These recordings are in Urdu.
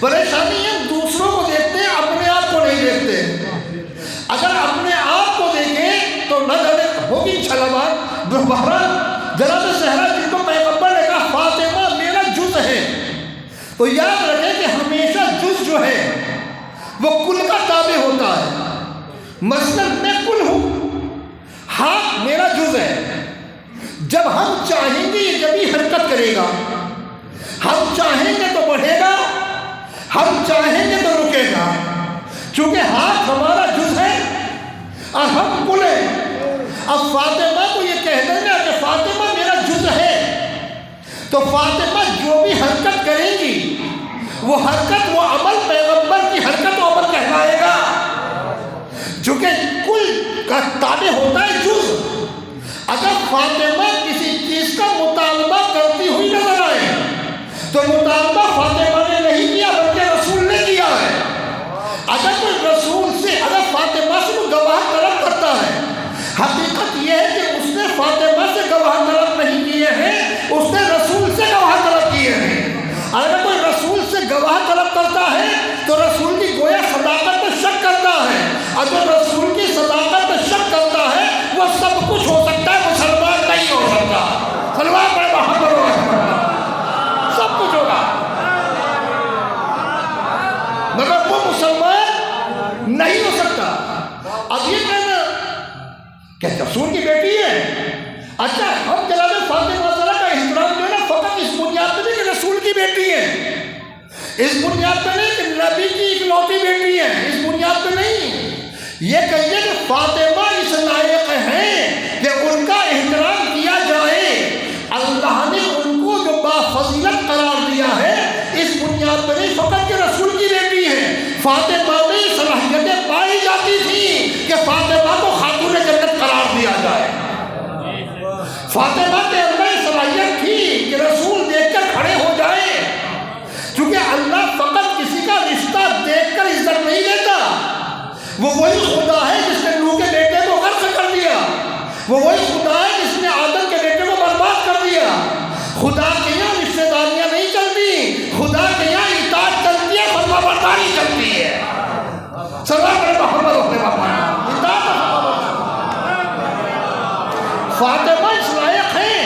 پریشانی ہم دوسروں کو دیکھتے ہیں، اپنے آپ کو نہیں دیکھتے۔ اگر اپنے آپ کو دیکھیں تو نہ جانے ہوگی انشاءاللہ بات۔ دوبارہ جناب صحرا جن کو پیغمبر نے کہا فاطمہ میرا جز ہے، تو یاد رکھیں کہ ہمیشہ جز جو ہے وہ کل کا تابع ہوتا ہے۔ مثلا میں کل ہوں، ہاتھ میرا جز ہے، جب ہم چاہیں گے یہ جبھی حرکت کرے گا، ہم چاہیں گے تو بڑھے گا، ہم چاہیں گے تو رکے گا، چونکہ ہاتھ ہمارا جز ہے اور ہم کل ہیں۔ اب فاطمہ کو یہ کہہ دیں گے کہ فاطمہ میرا جز ہے، تو فاطمہ جو بھی حرکت کرے گی وہ حرکت، وہ عمل پیغمبر کی حرکت و عمل کہلائے گا، چونکہ کل کا تابع ہوتا ہے جز۔ اگر فاطمہ کسی چیز کا مطالبہ کرتی ہوئی نظر آئے تو مطالبہ فاطمہ نے نہیں کیا بلکہ رسول نے کیا ہے۔ اگر کوئی رسول سے، اگر فاطمہ سے وہ گواہ طلب کرتا ہے، حقیقت یہ ہے کہ اس نے فاطمہ سے گواہ طلب نہیں کیے ہیں، اس نے رسول سے گواہ طلب کیے ہیں۔ اگر کوئی رسول سے گواہ طلب کرتا ہے تو رسول کی گویا صداقت میں شک کرتا ہے، اگر رسول کی صداقت میں شک کرتا ہے وہ سب کچھ ہو سکتا ہے، مسلمان نہیں ہو سکتا۔ سلوات پڑھیں محمد رسول اللہ، سب کچھ ہوگا مگر وہ مسلمان نہیں ہو سکتا۔ اب یہ کہنا کہ رسول کی بیٹی ہے، اچھا ہم جناب فاطمہ زہرا کا احترام جو ہے نا فقط اس بنیاد پہ نہیں کہ رسول کی بیٹی ہے، اس بنیاد پہ نہیں کہ نبی کی اکلوتی بیٹی ہے، اس بنیاد پہ نہیں، یہ کہیے کہ فاطمہ اس لائق ہیں کہ ان کا احترام کیا جائے، اللہ نے ان کو جو بافضیلت قرار دیا ہے اس بنیاد پہ نہیں فقط کہ رسول کی بیٹی ہے۔ فاطمہ میں صلاحیتیں پائی جاتی تھیں کہ فاطمہ کو خاتون جنت قرار دیا جائے، فاطمہ کے اندر صلاحیت تھی کہ رسول دیکھ کر کھڑے ہو جائے، کیونکہ اللہ فقط کسی کا رشتہ دیکھ کر عزت نہیں دیتا، وہ وہی خدا ہے جس نے نوح کے بیٹے کو غرق کر دیا، وہ وہی خدا ہے جس نے آدم کے بیٹے کو برباد کر دیا۔ خدا کے یہاں رشتہ داریاں نہیں چلتی، خدا کے یہاں اطاعت چلتی ہے، فرما برداری چلتی ہے۔ سلام علیکم محمد رسول اللہ، اطاعت و فرما برداری۔ فاطمہ اس لائق ہیں۔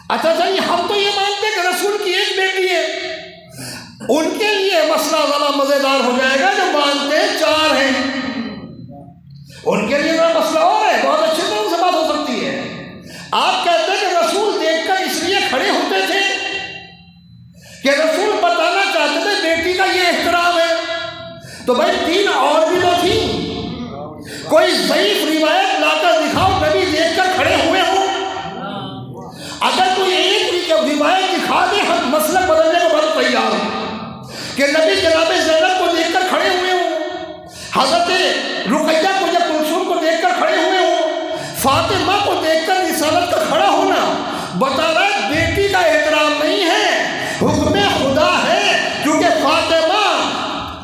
اچھا چلیے ہم تو یہ مانتے ہیں کہ رسول کی ایک بیٹی ہے، ان کے لیے مسئلہ ذرا مزیدار ہو جائے گا جو مانتے ہیں چار ہیں، ان کے لیے ذرا مسئلہ اور ہے، بہت اچھی طرح سے بات ہو سکتی ہے۔ آپ کہتے ہیں کہ رسول دیکھ کر اس لیے کھڑے ہوتے تھے کہ رسول بتانا چاہتے تھے بیٹی کا یہ احترام ہے، تو بھائی تین اور بھی تو تھی، کوئی ضعیف روایت لا کر دکھاؤ نبی دیکھ کر کھڑے ہوئے ہوں، اگر کوئی ایک روایت دکھا دے ہم مسئلہ بدلنے کو بہت تیار ہیں کہ نبی جناب زینب کو دیکھ کر کھڑے ہوئے ہوں، حضرت رقیہ کو یا کلثوم کو دیکھ کر کھڑے ہوئے ہوں، فاطمہ کو دیکھ کر رسالت کا کھڑا ہونا بتا رہا ہے بیٹی کا احترام نہیں ہے، حکم خدا ہے، کیونکہ فاطمہ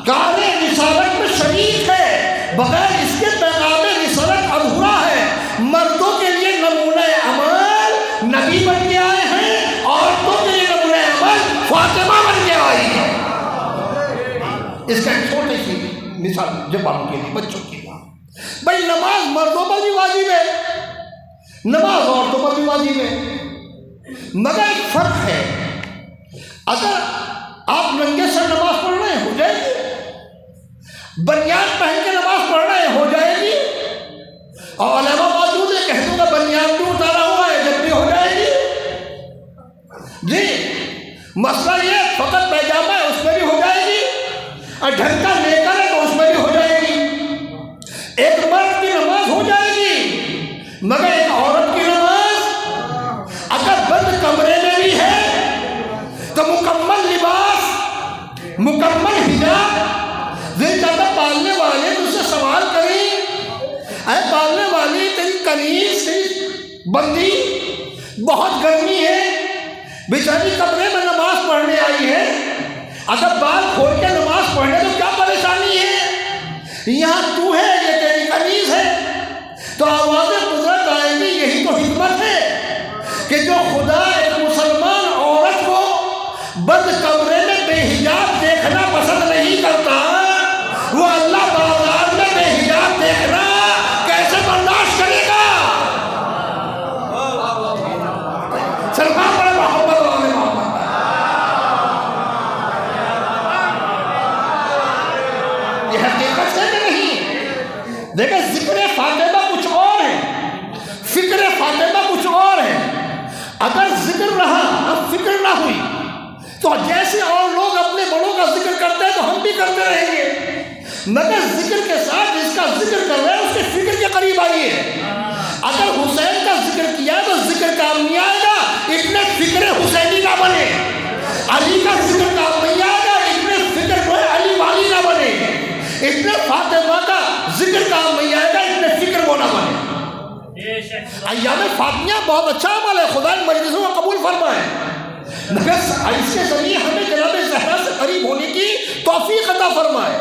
کار رسالت میں شریک ہے، بغیر اس کے پیغام رسالت ادھورا ہے۔ مردوں کے لیے نمونہ عمل نبی بن کے آئے ہیں، عورتوں کے لیے نمونہ عمل فاطمہ بن کے آئی ہے۔ اس کا ایک چھوٹی سی مثال جوانوں کے لیے، بچوں کے لیے، بھائی نماز مردوں پر بھی واجب ہے، نماز عورتوں پر بھی واجب ہے، مگر ایک فرق ہے، اگر آپ ننگے سر نماز پڑھ رہے ہیں ہو جائے گی، بنیان پہن کے نماز پڑھ رہے ہیں ہو جائے گی، اور علماء موجود ہے کہہ دوں گا بنیان بھی اتارا ہوا ہے جب بھی ہو جائے گی۔ جی مسئلہ یہ فقط پیجامہ ہے اس میں بھی ہو جائے گی، اور ڈھنکا لے کر ہے تو اس میں بھی ہو جائے گی، ایک مرد کی نماز ہو جائے گی، مگر ایک عورت کی نماز اگر بند کمرے میں بھی ہے تو مکمل لباس، مکمل حجاب، دل چاہتا پالنے والے تو اس سے سوال کریں، اے پالنے والی تیری کنیز تیری بندی بہت گرمی ہے، بیچاری کمرے میں نماز پڑھنے آئی ہے، اگر بال کھول کے نماز پڑھنے تو کیا پریشانی ہے، یہاں تو ہے یہ تیری کنیز ہے، تو آواز قدرت آئے گی۔ یہی تو حکمت ہے کہ جو خدا ایک مسلمان عورت کو بند کمرے میں بے حجاب دیکھنا دیکھیں ذکر فاطمہ کچھ اور ہے، فکر فاطمہ کچھ اور ہے۔ اگر ذکر رہا اب فکر نہ ہوئی تو جیسے اور لوگ اپنے بڑوں کا ذکر کرتے ہیں تو ہم بھی کرتے رہیں گے، مگر ذکر کے ساتھ جس کا ذکر کر رہے ہیں اس کے فکر کے قریب آئیے۔ اگر حسین کا ذکر کیا تو ذکر کام نہیں آئے گا، اتنے فکر حسینی نہ بنے۔ علی کا ذکر کام نہیں آئے گا، اتنے فکر جو ہے علی والی نہ بنے۔ اتنے فاطمہ کا ذکر کام نہیں آئے گا، اتنے فکر وہ نہ بنے۔ ایام فاطمیہ بہت اچھا عمل ہے، خدا ان مجلسوں کو قبول فرمائے، مگر اس کے ذریعے ہمیں جناب زہرا سے قریب ہونے کی توفیق عطا فرمائے۔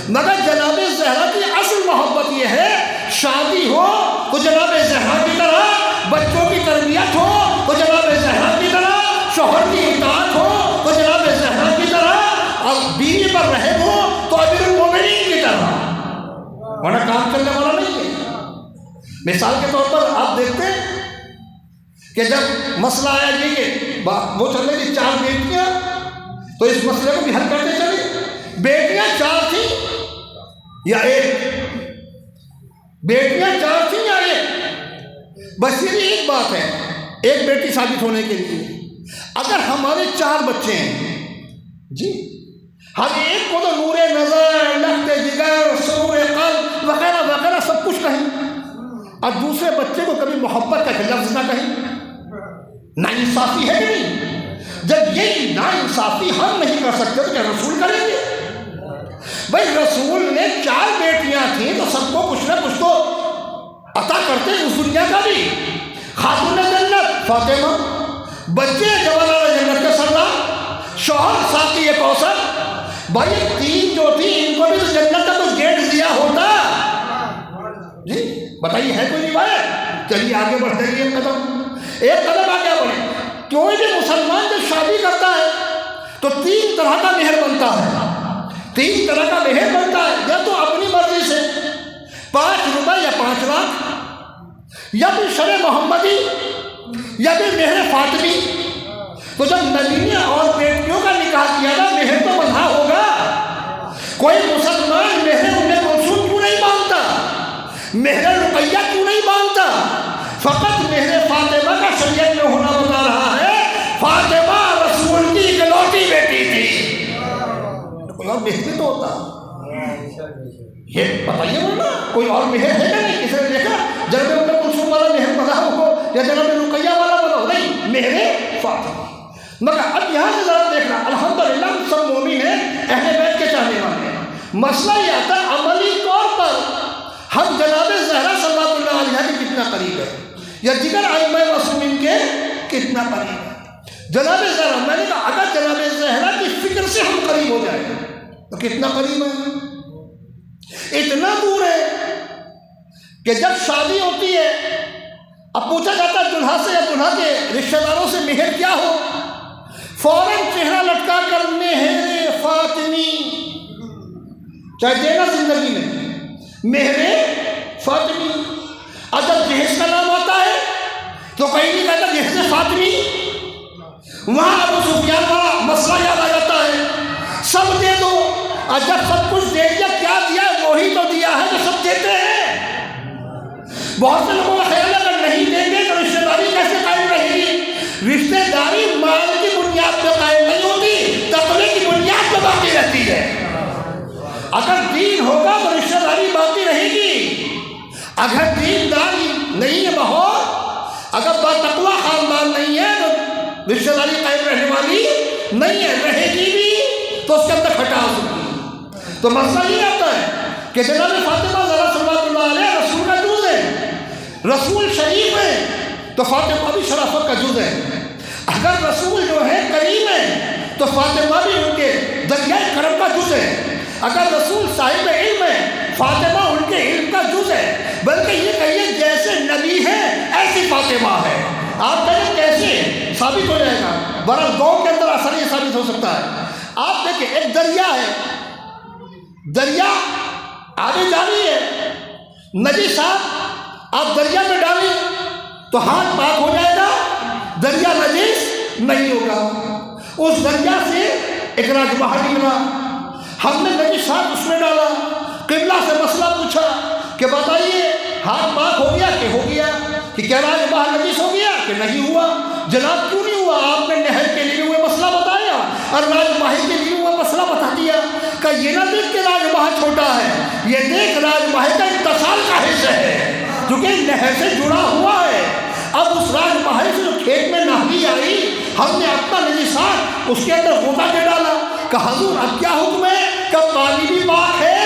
مگر جناب زہرا کی اصل محبت یہ ہے، شادی ہو تو جناب زہرا کی طرح، بچوں کی تربیت ہو تو جناب زہرا کی طرح، شوہر کی اطاعت ہو تو جناب زہرا کی طرح، اور بیوی پر رحم ہو تو امیر المومنین کی طرح، ورنہ کام چلنے والا نہیں ہے۔ مثال کے طور پر آپ دیکھتے ہیں کہ جب مسئلہ آیا یہ کہ وہ چلے گی 4 بیٹیاں، تو اس مسئلے کو بھی حل کرتے چلے۔ بیٹیاں 4 تھیں یا 1؟ بیٹیاں 4 تھیں یا 1؟ بس یہ ایک بات ہے، ایک بیٹی ثابت ہونے کے لیے اگر ہمارے 4 بچے ہیں جی، ہم ایک کو تو نور نظر، لخت جگر، سرور قلب وغیرہ وغیرہ سب کچھ کہیں، اور دوسرے بچے کو کبھی محبت کا لفظ نہ کہیں، ناانصافی ہے کہ نہیں؟ جب یہ ناانصافی ہم نہیں کر سکتے تو کیا رسول کریں گے؟ بھائی رسول نے 4 بیٹیاں تھیں تو سب کو کچھ نہ کچھ تو عطا کرتے اس دنیا کا بھی۔ خاتون جنت فاطمہ، بچے جوانان جنت کے سردار، شوہر ساقی کوثر، بھائی 3 جو تھی ان کو بھی تو جنت کا تو گیٹ دیا ہوتا جی۔ بتائیے ہے کوئی روایت؟ چلیے آگے بڑھتے ہیں، ایک قدم آگے بڑھیں۔ کوئی بھی مسلمان جب شادی کرتا ہے تو 3 طرح کا مہر بنتا ہے، 3 طرح کا مہر بنتا ہے، یا تو اپنی مرضی سے 5 روپے یا 5 لاکھ، یا پھر شرع محمدی، یا پھر مہر فاطمی۔ تو جب نبی نے اور بیٹیوں کا نکاح کیا تھا مہر تو بندھا ہوگا، کوئی مسلمان مہر ام کلثوم کیوں نہیں مانگتا، مہر رقیہ کیوں نہیں مانگتا؟ فقط مہر فاطمہ کا شریعت میں ہونا بتا رہا ہے، فاطمہ رسول کی اکلوتی بیٹی تھی، کوئی اور مہر بھی تو ہوتا، یہ بتائیے ورنہ کوئی اور مہر ہے کہ نہیں؟ کسی نے دیکھا جناب ام کلثوم والا مہر بنا ہو یا جناب رقیہ والا بنا ہو؟ نہیں، مہر فاطمہ۔ مگر اب یہاں سے ذرا دیکھنا، الحمدللہ ہم سب مومن ہیں، اہل بیت کے چاہنے والے ہیں، مسئلہ یہ آتا ہے عملی طور پر ہم جناب زہرا صلی اللہ علیہ کے کتنا قریب ہے، یا دیگر ائمہ معصومین کے کتنا قریب ہے۔ جناب زہرا، میں نے کہا اگر جناب زہرا کی فکر سے ہم قریب ہو جائیں تو کتنا قریب ہے؟ اتنا دور ہے کہ جب شادی ہوتی ہے اب پوچھا جاتا ہے دلہا سے یا دلہا کے رشتہ داروں سے مہر کیا ہو، فوراً چہرہ لٹکا کر مہر فاطمی، چاہے دینا زندگی میں مہر فاطمی۔ اور جب جہیز کا نام آتا ہے تو کہیں نہیں کہتا جہیز فاطمی، وہاں ابو سفیان والا مسئلہ یاد آ جاتا ہے، سب دے دو، اور جب سب کچھ دے دیا کیا دیا ہے؟ وہی تو دیا ہے جو سب دیتے ہیں۔ بہت سے لوگوں کا خیال ہے اگر نہیں دیں گے تو رشتہ داری کیسے قائم رہے گی؟ رشتہ داری مال کی بنیاد پہ قائم نہیں ہوتی، تقوی کی بنیاد پہ باقی رہتی ہے۔ اگر دین ہوگا تو رشتہ داری باقی رہے گی، اگر دین داری نہیں ہے ماحول، اگر باتقوی خاندان نہیں ہے تو رشتہ داری قائم رہنے والی نہیں ہے، رہے گی بھی تو اس کے اندر کھٹا ہو سکتی ہے۔ تو مسئلہ یہ آتا ہے کہ جناب فاطمہ زہرا صلی اللہ علیہ رسول کا جز ہے، رسول شریف ہے تو فاطمہ بھی شرافت کا جز ہے۔ اگر رسول جو ہے کریم ہے تو فاطمہ بھی ان کے دریائے کرم کا جز ہے۔ اگر رسول صاحب علم ہے فاطمہ ان کے علم کا جز ہے، بلکہ یہ کہیے جیسے نبی ہے ایسی فاطمہ ہے۔ آپ کہیں کیسے ثابت ہو جائے گا؟ بہرحال گاؤں کے اندر آسانی ثابت ہو سکتا ہے۔ آپ دیکھیں ایک دریا ہے، دریا آگے جاری ہے، نبی صاحب آپ دریا میں ڈالیں تو ہاتھ پاک ہو جائے گا، دریا نجیس نہیں ہوگا۔ اس دریا سے ایک راج باہر نکلا، ہم نے نبی صاحب اس میں ڈالا قبلہ سے مسئلہ پوچھا کہ بتائیے ہاتھ پاک ہو گیا کہ ہو گیا، کہ کیا راج محل نجیس ہو گیا کہ نہیں ہوا؟ جناب کیوں نہیں ہوا؟ آپ نے نہر کے لیے ہوئے مسئلہ بتایا اور راج محل کے لیے ہوا مسئلہ بتا دیا۔ کہ یہ نہ دیکھ کے راج محل چھوٹا ہے، یہ دیکھ راج محل کا اتصال کا حصہ ہے کیونکہ نہر سے جڑا ہوا ہے۔ اب اس راج محل سے جو کھیت میں نہری آئی، ہم نے اپنا نجاسات اس کے اندر غوطہ کے ڈالا کہ حضور اب کیا حکم ہے؟ کہ پانی بھی پاک ہے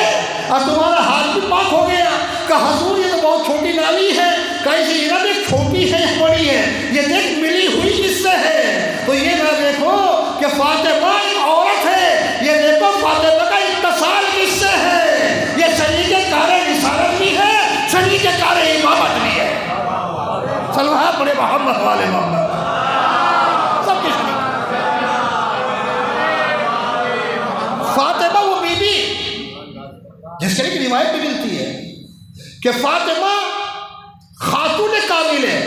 اور تمہارا ہاتھ بھی پاک ہو گیا۔ کہ حضور یہ تو بہت چھوٹی نالی ہے، کہیں یہ نہ دیکھ چھوٹی ہے یا بڑی ہے، یہ دیکھ ملی ہوئی کس سے ہے؟ تو یہ نہ دیکھو کہ فاطمہ ایک عورت ہے، یہ دیکھو فاطمہ کا اتصال کس سے ہے؟ یہ شریک کار رسالت بھی ہے، شریک کار امامت بھی ہے۔ سلوہ پڑے محمد والے محمد سب کے شریک۔ فاطمہ وہ بی بی جس کے لیے روایت بھی ملتی ہے کہ فاطمہ خاتون کامل ہے،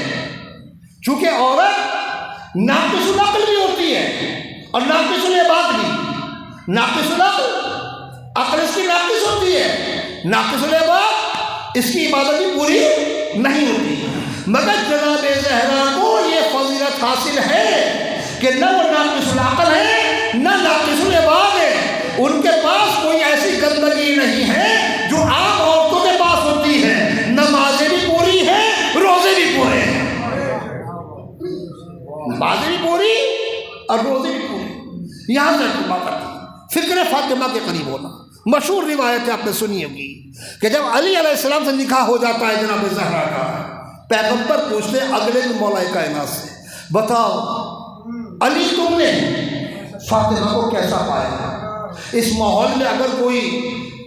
چونکہ عورت ناقص العقل بھی ہوتی ہے اور ناقص العباد بھی۔ ناقص العقل عقل اس کی ناقص ہوتی ہے، ناقص العباد اس کی عبادت بھی پوری نہیں ہوتی، مگر جناب زہرا کو یہ فضیلت حاصل ہے کہ نہ وہ ناقص العقل ہے نہ ناقص العباد ہے، ان کے پاس کوئی ایسی گندگی نہیں ہے جو عام عورتوں کے پاس ہوتی ہے، نمازیں بھی پوری ہیں، روزے بھی پورے ہیں، نمازیں بھی پوری اور روزے بھی پورے۔ یہاں سے بات کرتی فکر فاطمہ کے قریب ہونا۔ مشہور روایت ہے آپ نے سنی ہوگی کہ جب علی علیہ السلام سے نکاح ہو جاتا ہے جناب زہرا کا، پیغمبر پوچھتے اگلے دن مولا کائنات سے، بتاؤ علی تم نے فاطمہ کو کیسا پایا؟ اس ماحول میں اگر کوئی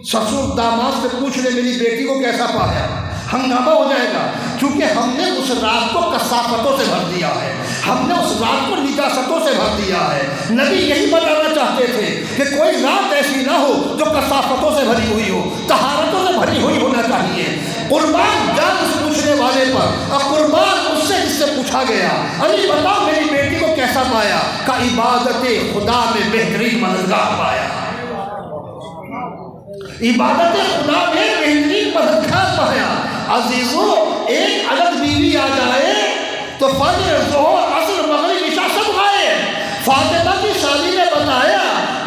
سسر داماد سے پوچھ لے میری بیٹی کو کیسا پایا، ہنگامہ ہو جائے گا، کیونکہ ہم نے اس رات کو کثافتوں سے بھر دیا ہے، ہم نے اس رات کو نجاستوں سے بھر دیا ہے۔ نبی یہی بتانا چاہتے تھے کہ کوئی رات ایسی نہ ہو جو کثافتوں سے بھری ہوئی ہو، طہارتوں سے بھری ہوئی ہونا چاہیے۔ قربان جان اس پوچھنے والے پر اور قربان اس سے جس سے پوچھا گیا، علی بتاؤ میری بیٹی کو کیسا پایا؟ کہ عبادت خدا میں بہترین مددگار پایا، عبادت خدا میں بہترین مددگار پایا۔ عزیزوں ایک عدد بیوی آ جائے تو فجر ظہر عصر مغرب عشاء سب گائے۔ فاطمہ کی شادی نے بتایا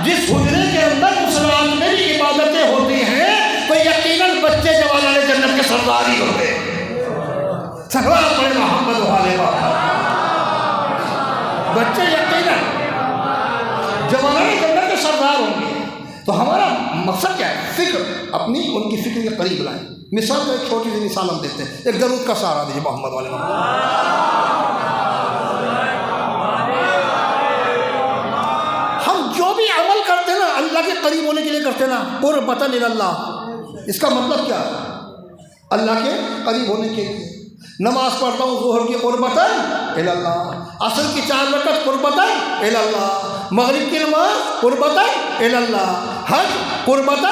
جس حجرے کے اندر اس رات میں بھی عبادتیں ہوتی ہیں تو یقیناً بچے جوانان جنت کے سردار ہی ہوتے ہیں۔ سلوات پڑھے محمد والے بچے یقیناً جوانان جنت کے سردار ہوں گے۔ تو ہمارا مقصد کیا ہے؟ فکر اپنی ان کی فکر کے قریب لائیں۔ مثال کا ایک چھوٹی سی مثال ہم دیتے ہیں، ایک درود کا سہارا دیجیے محمد والے ہم جو بھی عمل کرتے نا اللہ کے قریب ہونے کے لیے کرتے نا، قربۃ اللہ، اس کا مطلب کیا ہے؟ اللہ کے قریب ہونے کے لیے۔ نماز پڑھتا ہوں ظہر کی قربۃ اللہ، عصر کی 4 رکعت قربۃ اللہ، مغرب کی نماز قربۃ اللہ، حج قربۃ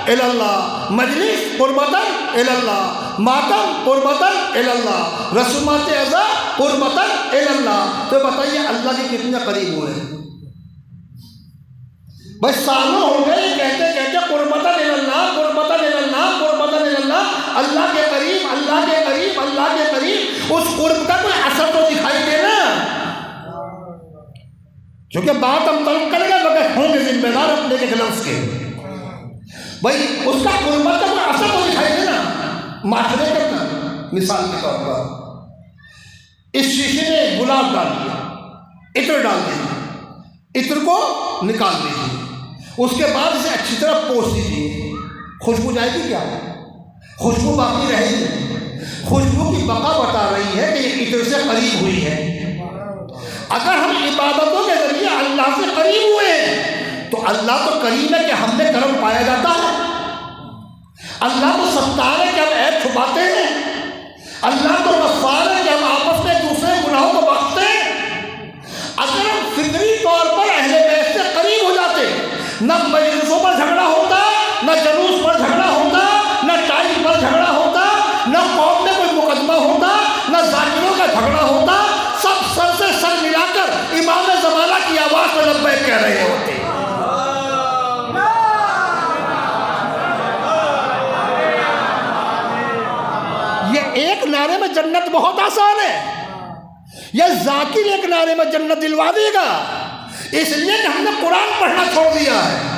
اللہ، مجلس قربۃ اللہ، ماتم قربۃ اللہ، رسومات اعضاء قربۃ اللہ۔ تو بتائیے اللہ کے کتنے قریب ہوئے؟ بس سالوں ہو گئے کہتے کہتے قربۃ اللہ قربۃ اللہ قربۃ اللہ، اللہ کے قریب اللہ کے قریب اللہ کے قریب۔ اس قرب کا کوئی اثر تو دکھائی دے نا، کیونکہ بات ہم طلب کریں گے مگر ہوں گے ذمہ دار اپنے کے لفظ کے، بھائی اس کا قربت کا کوئی اثر تو دکھائی دے نا۔ معاشرے کرنا مثال کے طور پر اس شیشے میں گلاب ڈال دیا، عطر ڈال دیجیے، عطر کو نکال دیجیے، اس کے بعد اسے اچھی طرح پوچھ دیجیے، خوشبو جائے گی کیا؟ خوشبو باقی رہے گی۔ خوشبو کی بقا بتا رہی ہے کہ یہ عطر سے قریب ہوئی ہے۔ اگر ہم عبادتوں کے ذریعے اللہ سے قریب ہوئے ہیں تو اللہ تو کریم ہے کہ ہم نے کرم پایا جاتا ہے، اللہ تو ستار ہے کہ ہم عیب چھپاتے ہیں، اللہ تو غفار ہے کہ ہم آپس میں دوسرے گناہوں کو بخشتے ہیں۔ اگر ہم فطری طور پر اہل بیت سے قریب ہو جاتے، نہ مجلسوں پر جھگڑا ہوتا، نہ جلوس پر جھگڑا ہوتا، نہ ٹائم پر جھگڑا ہوتا، نہ قوم میں کوئی مقدمہ ہوتا، نہ ذاکروں کا جھگڑا ہوتا، سب سر سے سر ملا کر امام زمانہ کی آواز میں لبیک کہہ رہے ہوتے۔ بہت آسان ہے، یہ ذاکر ایک نعرے میں جنت دلوا دے گا، اس لیے کہ ہم نے قرآن پڑھنا چھوڑ دیا ہے۔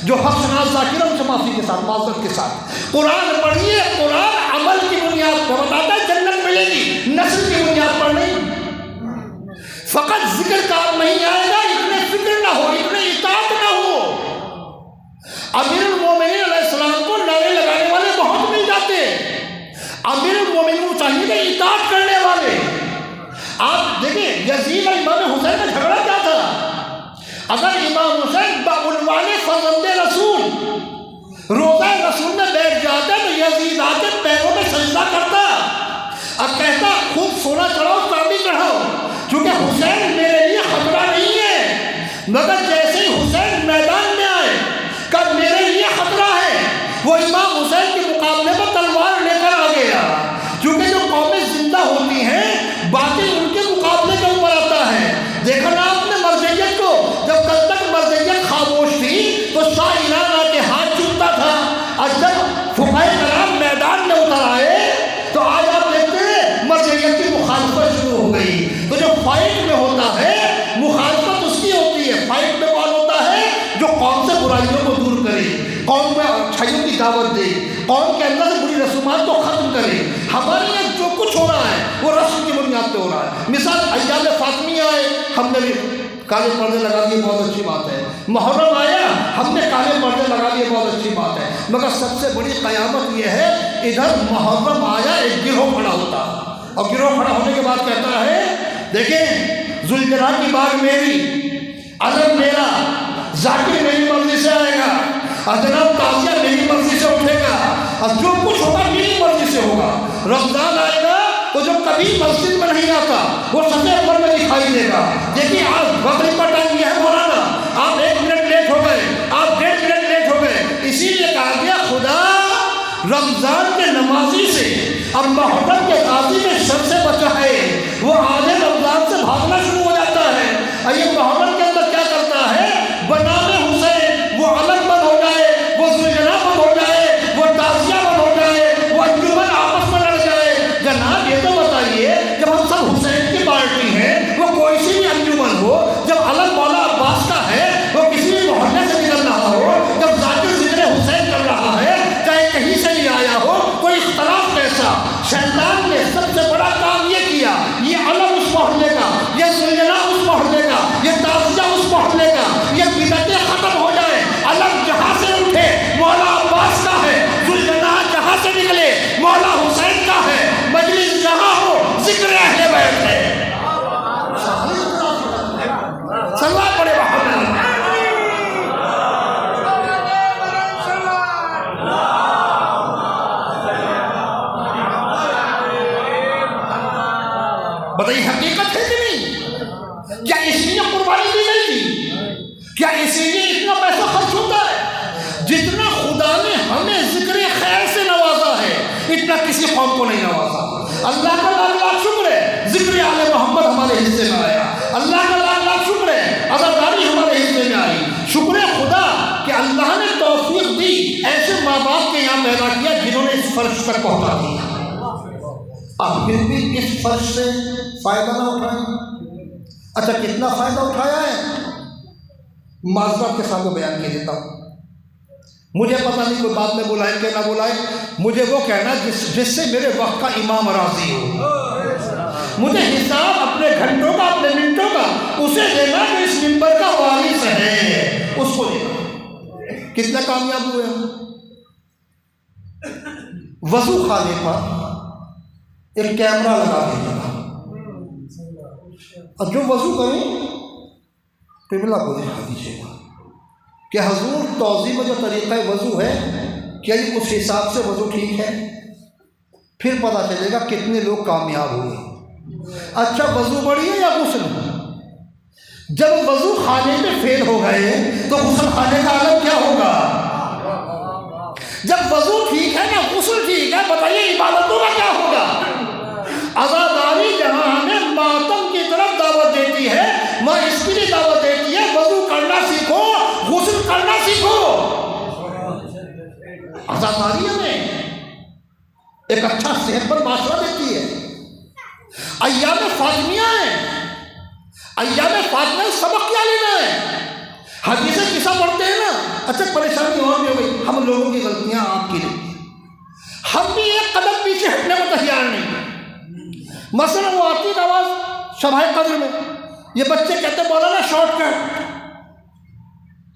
جو حق شناس ذاکر ہے ان سے معافی کے ساتھ، معذرت کے ساتھ قرآن پڑھیے، قرآن عمل کی بنیاد پر بتاتا ہے جنت ملے گی، نسل کی بنیاد پر نہیں۔ فقط ذکر کام نہیں آئے گا، اتنے فکر نہ ہو، اتنے اطاعت نہ ہو۔ امیر المومنین علیہ السلام کو نعرے لگانے والے بہت مل جاتے، امیر المومنین کو چاہیے کہ اطاعت کرنے والے۔ آپ دیکھیں یزید اور امام حسین کا جھگڑا کیا تھا؟ اگر امام حسین بعنوان فرزند رسول روزہ رسول میں بیٹھ جاتا تو یزید آ کے پیروں میں سجدہ کرتا اور کہتا خوب سونا چڑھاؤ چاندی چڑھاؤ، کیونکہ حسین میرے لیے خطرہ نہیں ہے۔ مگر جیسے ہی حسین میدان میں آئے کہ میرے لیے خطرہ ہے، وہ امام حسین کے مقابلے میں تلوار لے کر آ گیا، کیونکہ جو قومیں زندہ ہوتی ہیں باقی ان کے مقابلے کے اوپر آتا ہے۔ دیکھا نا آپ نے مرضیت کو، جب کل تک مرضیت خاموش تھی تو شاہ ایران آ کے ہاتھ چومتا تھا، اور جب فقہائے کرام میدان میں اتر آئے تو آج آپ دیکھتے ہیں مرضیت کی مخالفت شروع ہو گئی۔ تو جو فائٹ میں ہوتا ہے مخالفت اس کی ہوتی ہے، فائٹ میں کون ہوتا ہے؟ جو قوم سے برائیوں کو دور کرے، قوم میں اچھائیوں کی دعوت دے، قوم کے اندر سے بری رسومات کو ختم کرے۔ ہمارے یہاں جو کچھ ہو رہا ہے وہ رسم کی بنیاد پہ ہو رہا ہے۔ مثال ایام فاطمیہ آئے، ہم نے بھی کالے پردے لگا دیے، بہت اچھی بات ہے۔ محرم آیا، ہم نے کالے پردے لگا دیے، بہت اچھی بات ہے۔ مگر سب سے بڑی قیامت یہ ہے، ادھر محرم آیا ایک گروہ کھڑا ہوتا، اور گروہ کھڑا ہونے کے بعد کہتا ہے دیکھیں ذوالجلال کی باغ میری، علم میرا، ذاکر میری مرضی سے آئے گا، اور جناب تعزیہ میری مرضی سے اٹھے گا، اور جو کچھ ہوگا میری مرضی سے ہوگا۔ رمضان آئے گا تو جو کبھی مسجد میں نہیں آتا وہ سب اوپر میں دکھائی دے گا۔ دیکھیے آج مغرب کا ٹائم یہ ہے مولانا، آپ 1 منٹ لیٹ ہو گئے، آپ 1.5 منٹ لیٹ ہو گئے، اسی لیے کہا گیا خدا رمضان کے نمازی سے اور محرم کے غازی کے شر سے بچائے۔ وہ آدھے رمضان سے بھاگنا شروع ہو جاتا ہے، اور یہ محرم کے اندر کیا کرتا ہے؟ بنام حسین وہ علم بند ہو جائے، وہ ذوالجلال بند ہو جائے، وہ تعزیہ بند ہو جائے، وہ انجمن آپس میں لڑ جائے۔ جناب یہ تو بتائیے جب ہم سب حسین کی پارٹی ہیں، وہ کوئی سی بھی انجمن ہو، جب علم مولا عباس کا ہے وہ کسی بھی محلے سے نکل رہا ہو، جب ذاکر ذکر حسین کر رہا ہے چاہے کہیں سے بھی آیا ہو، کوئی اختلاف کیسا؟ شیطان نے سب سے بڑا کام یہ کیا، یہ علم اس محلے کا، یہ ذوالجلال اس محلے کا، یہ تعزیہ اس محلے کا، یہ بدعتیں ختم ہو جائے۔ علم جہاں سے اٹھے مولا عباس کا ہے، ذوالجلال جہاں سے نکلے مولا حسین کا ہے، مجلس جہاں ہو ذکر اہل بیت ہے۔ صلوات پڑھے محمد۔ بتائیے حقیقت ہے کہ نہیں؟ کیا اس لیے قربانی دی گئی تھی؟ کیا اسی لیے اتنا پیسہ خرچ ہوتا ہے؟ جتنا خدا نے ہمیں ذکر خیر سے نوازا ہے اتنا کسی قوم کو نہیں نوازا۔ اللہ کا لاکھ لاکھ شکر ہے ذکر آل محمد ہمارے حصے میں آیا، اللہ کا لاکھ لاکھ شکر ہے عزاداری ہمارے حصے میں آئی۔ شکر خدا کہ اللہ نے توفیق دی، ایسے ماں باپ کے یہاں پیدا کیا جنہوں نے اس فرش تک پہنچا دیا، اب پھر بھی اس فرش سے فائدہ نہ اٹھائیں۔ اچھا کتنا فائدہ اٹھایا ہے؟ معذرت کے ساتھ بیان کر دیتا ہوں، مجھے پتہ نہیں کوئی بات میں بلائے کہ نہ بلائے، مجھے وہ کہنا جس سے میرے وقت کا امام راضی ہو، مجھے حساب اپنے گھنٹوں کا اپنے منٹوں کا اسے دینا جو اس منبر کا وارث ہے، اس کو دینا۔ کتنا کامیاب ہوئے ہم؟ وضو خانے پر ایک کیمرہ لگا دینا، اور جو وضو کریں قبلہ کو دکھا دیجیے گا کہ حضور توضیح میں جو طریقہ وضو ہے کیا یہ اس حساب سے وضو ٹھیک ہے؟ پھر پتہ چلے گا کتنے لوگ کامیاب ہوئے۔ اچھا وضو بڑی ہے یا غسل؟ جب وضو خانے میں فیل ہو گئے تو غسل خانے کا عالم کیا ہوگا؟ جب وضو ٹھیک ہے نا غسل ٹھیک ہے، بتائیے عبادتوں کا کیا ہوگا؟ عزاداری جہاں ہمیں ماتم کی طرف دعوت دیتی ہے، ماں اس کی بھی دعوت دیتی ہے وضو کرنا سیکھو، غسل کرنا سیکھو۔ عزاداری ہمیں ایک اچھا صحت مند معاشرہ دیتی ہے، ایام فاطمیہ ہیں، ایام فاطمیہ سبق کیا لینا ہے؟ حدیث قصہ پڑھتے ہیں نا، اچھا پریشانی اور بھی ہو گئی، ہم لوگوں کی غلطیاں آپ کی نہیں، ہم بھی ایک قدم پیچھے ہٹنے کو تیار نہیں۔ مثلا وہ آتی ہے آواز شبہ قدر میں، یہ بچے کہتے ہیں مولانا شارٹ کٹ،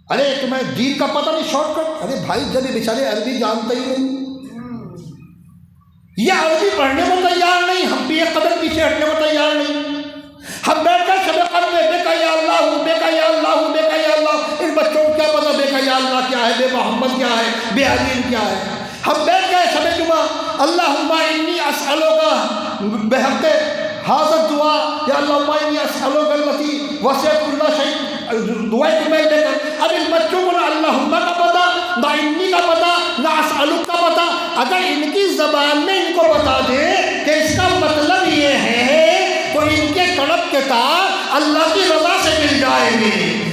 ارے تمہیں دین کا پتہ نہیں شارٹ کٹ؟ ارے بھائی جب یہ بیچارے عربی جانتے ہی نہیں، یہ عربی پڑھنے کو تیار نہیں، ہم بھی ایک قدم پیچھے ہٹنے کو تیار نہیں۔ ہم بیٹھ کر شب قدر میں بے کا یا اللہ ہوں، بے کا یا اللہ ہوں، بے کا یا اللہ، ان بچوں کو کیا پتا بے کا یا اللہ کیا ہے، بے محمد کیا ہے، بے علیم کیا ہے۔ ہم بیٹھ گئے شب جمعہ، اللہم انی اسألک بحق حاضر دعا، یا اللہم انی اسألک التی وسعت کل شیء، دعائیں کو میں دے کر، اب ان بچوں کو نہ اللہم کا پتا، نہ انی کا پتا، نہ اسألک کا پتا۔ اگر ان کی زبان میں ان کو بتا دے کہ اس کا مطلب یہ ہے تو ان کے کڑپ کے تار اللہ کی رضا سے مل جائیں گے۔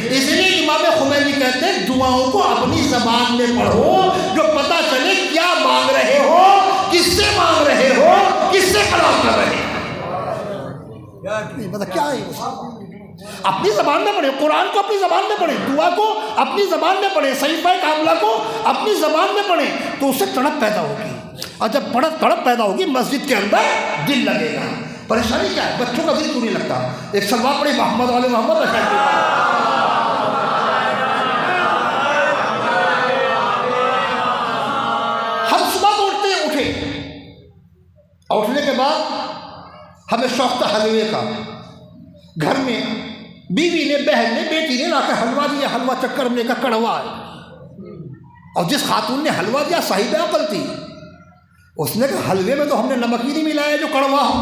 اس لیے امام خمینی کہتے ہیں دعاؤں کو اپنی زبان میں پڑھو، جو پتہ چلے کیا مانگ رہے ہو، کس سے مانگ رہے ہو، کس سے کلام کر رہے ہو، کیا ہے اپنی زبان میں پڑھیں، قرآن کو اپنی زبان میں پڑھیں، دعا کو اپنی زبان میں پڑھیں، صحیفہ کاملہ کو اپنی زبان میں پڑھیں، تو اس سے تڑپ پیدا ہوگی، اور جب تڑپ پیدا ہوگی مسجد کے اندر دل لگے گا۔ پریشانی کیا ہے؟ بچوں کا دل کیوں نہیں لگتا؟ ایک سلوات پڑھی محمد والے محمد ہم صبح اٹھتے ہیں، اٹھنے کے بعد ہمیں شوق تھا حلوے کا، گھر میں بیوی نے، بہن نے، بیٹی نے لا کے حلوہ دیا، حلوہ چکر ہم نے کہا کڑوا ہے، اور جس خاتون نے حلوہ دیا صاحب عقل تھی، اس نے کہا حلوے میں تو ہم نے نمک ہی نہیں ملایا جو کڑوا ہو،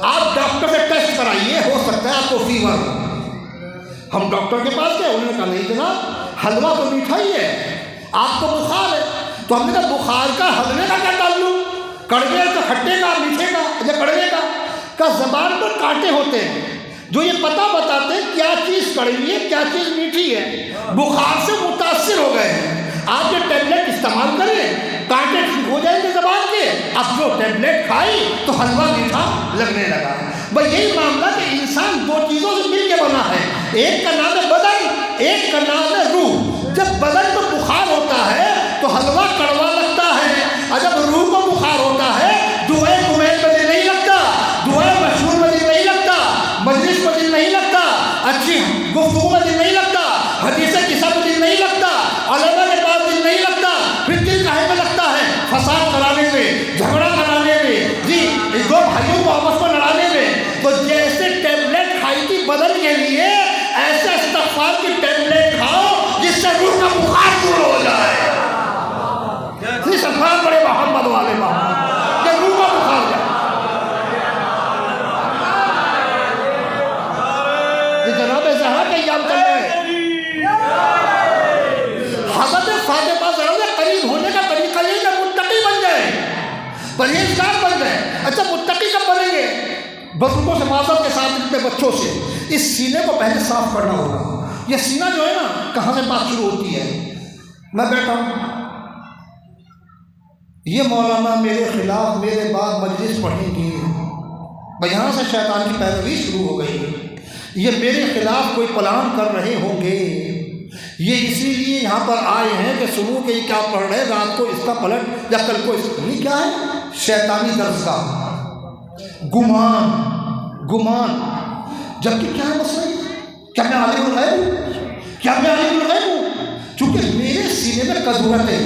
آپ ڈاکٹر سے ٹیسٹ کرائیے، ہو سکتا ہے آپ کو فیور۔ ہم ڈاکٹر کے پاس گئے، انہوں نے کہا نہیں جناب حلوہ تو میٹھا ہی ہے، آپ کو بخار ہے۔ تو ہم نے کہا بخار کا حلوے کا کیا تعلق؟ کڑوے کا، کھٹے کا، میٹھے کا یا کڑوے کا زبان پر کانٹے ہوتے ہیں جو یہ پتہ بتاتے ہیں کیا چیز کڑوی ہے، کیا چیز میٹھی ہے۔ بخار سے متاثر ہو گئے ہیں، آپ یہ ٹیبلٹ استعمال کریں، کانٹے ٹھیک ہو جائیں گے زبان کے۔ اب جو ٹیبلٹ کھائی تو حلوہ میٹھا لگنے لگا۔ بھائی یہی معاملہ کہ انسان دو چیزوں سے مل کے بنا ہے، ایک کا نام ہے بدن، ایک کا نام ہے روح۔ جب بدن کو بخار ہوتا ہے تو حلوہ کڑوا لگتا ہے، اور جب روح کو بخار ہوتا ہے دعائیں کمیل میں دل نہیں لگتا، دعائیں مشہور میں دل نہیں لگتا، مجلس میں دل نہیں لگتا، اچھی گفتگو میں دل نہیں لگتا، حدیث قصہ میں دل نہیں لگتا، علماء کے پاس دل نہیں لگتا، پھر دل کاہے میں لگتا ہے؟ فساد کرانے میں، جھگڑا کرانے میں، جی دو بھائیوں کو آپس میں لڑانے میں۔ تو جیسے ٹیبلٹ کھائی تھی بدن کے لیے، ایسے استغفار کی ٹیبلٹ کھاؤ جس سے روح کا بخار دور ہو جائے۔ استغفار پڑے محمد والے محمد کہ روح کا بخار جائے۔ جناب زہرا کے ایام چل رہے ہیں، حضرت فاطمہ زہرا کے قریب ہونے کا طریقہ یہ کہ متقی بن جائے، پرہیزگار بن جائے۔ اچھا متقی کب بنیں گے؟ بزرگوں سے، معذرت کے ساتھ اپنے بچوں سے، اس سینے کو پہلے صاف کرنا ہوگا۔ یہ سینہ جو ہے نا، کہاں سے بات شروع ہوتی ہے؟ میں بیٹھا ہوں، یہ مولانا میرے خلاف میرے بعد مجلس پڑھیں گے، یہاں سے شیطان کی پیروی شروع ہو گئی، یہ میرے خلاف کوئی پلان کر رہے ہوں گے، یہ اسی لیے یہاں پر آئے ہیں کہ سنوں کہ یہ کیا پڑھ رہے ہیں، رات کو اس کا پلٹ یا کل کو اس کا، یہ کیا ہے؟ شیطانی درس کا گمان۔ جبکہ کیا ہے مسئلہ؟ کیا میں عالم الغیب ہوں؟ کیا میں عالم الغیب ہوں؟ چونکہ میرے سینے میں قذورتیں،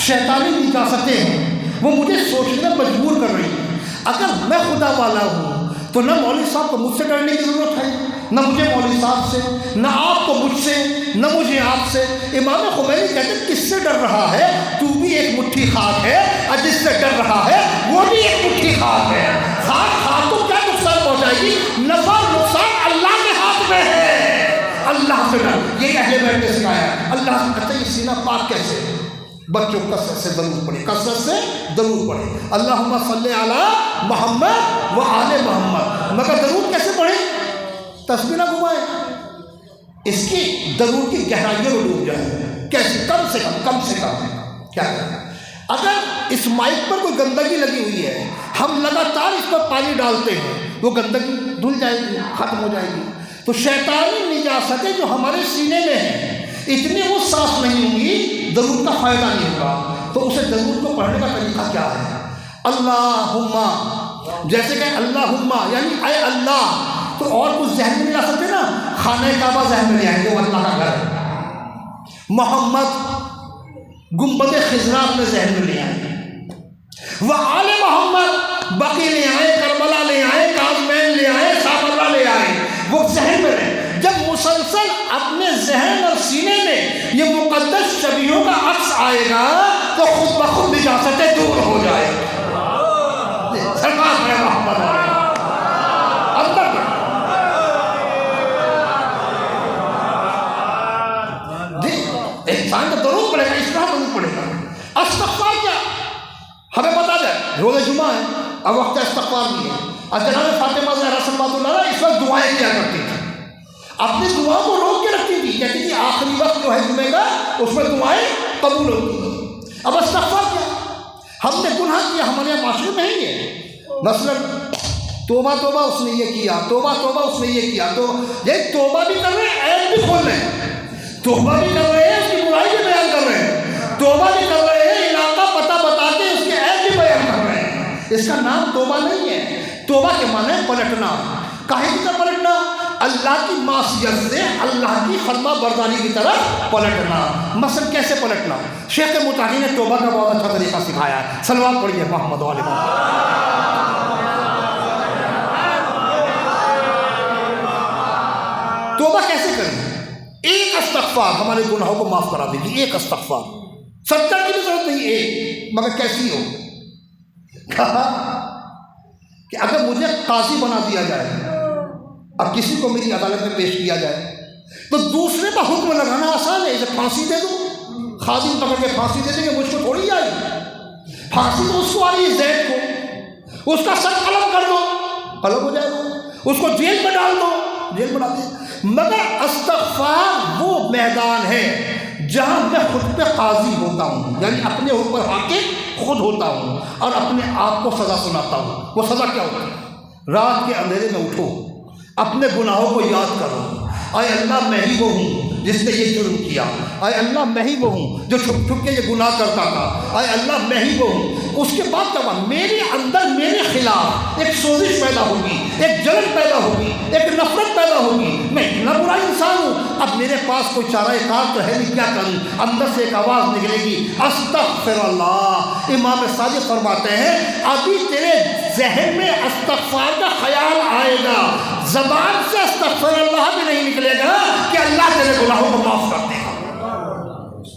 شیطانی نجاستیں ہیں، وہ مجھے سوچنے میں مجبور کر رہی ہیں۔ اگر میں خدا والا ہوں تو نہ مولوی صاحب کو مجھ سے ڈرنے کی ضرورت ہے، نہ مجھے مولوی صاحب سے، نہ آپ کو مجھ سے، نہ مجھے آپ سے۔ امام خمینی کہتے ہیں کس سے ڈر رہا ہے؟ تو بھی ایک مٹھی خاک ہے، اور جس سے ڈر رہا ہے وہ بھی ایک مٹھی خاک ہے۔ خاک کو کیا نقصان پہنچائے گی؟ نفع نقصان اللہ کے ہاتھ میں ہے۔ اللہ سے ڈر، یہ اہل بیت نے سکھایا۔ اللہ سے کہتے ہیں یہ سینہ پاک کیسے؟ بچوں کثرت سے درود پڑھیں، کثرت سے درود پڑھیں، اللہم صلی علی محمد و آل محمد۔ مگر درود کیسے پڑھیں؟ تسبیح نہ گھمائیں، اس کی درود کی گہرائیوں میں ڈوب جائیں۔ کیسے؟ کم سے کم کیا کریں؟ اگر اس مائک پر کوئی گندگی لگی ہوئی ہے، ہم لگاتار اس پر پانی ڈالتے ہیں، وہ گندگی دھل جائے گی، ختم ہو جائے گی۔ تو شیطانی نجاستیں جو ہمارے سینے میں ہیں اتنی وہ صاف نہیں ہوں گی، درود کا فائدہ نہیں ہوگا۔ تو اسے درود کو پڑھنے کا طریقہ کیا ہے؟ اللہم، جیسے کہ اللہم یعنی اے اللہ، تو اور کچھ ذہن میں نہیں لا سکتے نا، خانہ کعبہ ذہن میں لے آئیں گے، وہ اللہ کا گھر ہے۔ محمد، گنبد خضرا اپنے ذہن میں لے آئیں گے، وہ آل محمد، بقی لے آئیں، کربلا لے آئیں، کاظمین لے آئیں، سامرہ لے آئیں، وہ ذہن میں رہے۔ جب مسلسل اپنے ذہن اور سینے میں یہ مقدس شبیہوں کا عکس آئے گا تو خود بخود نجاستیں دور ہو جائے گی۔ سرکار ہے محمد اندر جی انسان کا درود پڑے گا، اس طرح درود پڑے گا۔ استغفار کیا ہمیں بتا دیں، روز جمعہ ہے اب وقت استغفار بھی ہے، اور جناب فاطمہ زہرا صلی اللہ علیہ اس وقت دعائیں کیا کرتی تھی، اپنی دعا کو روک کے رکھتی تھی، کہتی تھی آخری وقت جو ہے جمعے کا اس میں دعائیں قبول ہوتی ہیں۔ اب استغفار کیا، ہم نے گناہ کیا، ہمارے یہاں معاشرے میں ہی ہے، مثلا توبہ توبہ اس نے یہ کیا، توبہ توبہ اس نے یہ کیا، تو یہ توبہ بھی کر رہے ہیں، عیب بھی کھول رہے ہیں، توبہ بھی کر رہے ہیں، اس کی برائی بھی بیان کر رہے ہیں، توبہ بھی کر رہے ہیں، علاقہ پتہ بتا کے اس کے عیب بھی بیان کر رہے ہیں۔ اس کا نام توبہ نہیں ہے۔ توبہ کے معنی ہے پلٹنا۔ کاہے کی طرف پلٹنا؟ اللہ کی معصیت سے اللہ کی فرما برداری کی طرف پلٹنا۔ مثلا کیسے پلٹنا؟ شیخ مطہری نے توبہ کا بہت اچھا طریقہ سکھایا ہے، صلوات پڑھیے محمد و آل محمد۔ توبہ کیسے کریں؟ ایک استغفار ہمارے گناہوں کو معاف کرا دے گی، ایک استغفار، 70 کی بھی ضرورت نہیں، ایک، مگر کیسی ہو؟ کہا کہ اگر مجھے قاضی بنا دیا جائے اور کسی کو میری عدالت میں پیش کیا جائے تو دوسرے کا حکم لگانا آسان ہے، اسے پھانسی دے دو، خادم پکڑ کے پھانسی دے دیں گے، مجھ کو تھوڑی آئی پھانسی، تو اس کو آئی زید کو، اس کا سر قلم کر دو، قلم ہو جائے گا، اس کو جیل میں ڈال دو، جیل میں ڈال دیں۔ مگر استغفار وہ میدان ہے جہاں میں خود پہ قاضی ہوتا ہوں، یعنی اپنے اوپر حاکم خود ہوتا ہوں اور اپنے آپ کو سزا سناتا ہوں۔ وہ سزا کیا ہوتی ہے؟ رات کے اندھیرے میں اٹھو، اپنے گناہوں کو یاد کرو، اے اللہ میں ہی وہ ہوں جس نے یہ جرم کیا، اے اللہ میں ہی وہ ہوں جو چھپ چھپ کے یہ گناہ کرتا تھا، اے اللہ میں ہی وہ ہوں۔ اس کے بعد کیا ہوا؟ میرے اندر میرے خلاف ایک سوزش پیدا ہوگی، ایک جلن پیدا ہوگی، ایک نفرت پیدا ہوگی، میں اتنا برا انسان ہوں، اب میرے پاس کوئی چارہ کار تو ہے نہیں، کیا کروں؟ اندر سے ایک آواز نکلے گی، استغفر اللہ۔ امام صادق فرماتے ہیں ابھی تیرے ذہن میں استغفار کا خیال آئے گا، زبان سے استغفر اللہ بھی نہیں نکلے گا کہ اللہ تیرے گناہوں کو معاف کر دے گا۔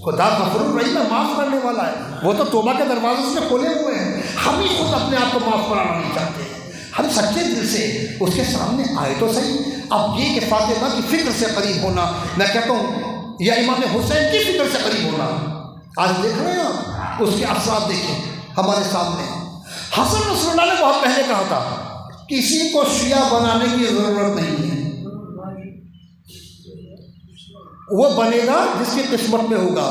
خدا غفور الرحیم ہے، معاف کرنے والا ہے، وہ تو توبہ کے دروازے اس نے کھولے ہوئے ہیں۔ ہم ہی خود اپنے آپ کو معاف کرانا نہیں چاہتے ہیں، ہم سچے دل سے اس کے سامنے آئے تو صحیح۔ اب یہ کہ فاطمہ کی فکر سے قریب ہونا، میں کہتا ہوں یا امام حسین کی فکر سے قریب ہونا، آج دیکھ رہے ہیں آپ اس کے اثرات دیکھیں ہمارے سامنے۔ حسن نصر اللہ نے بہت پہلے کہا تھا کسی کو شیعہ بنانے کی ضرورت نہیں ہے، وہ بنے گا جس کی قسمت میں ہوگا۔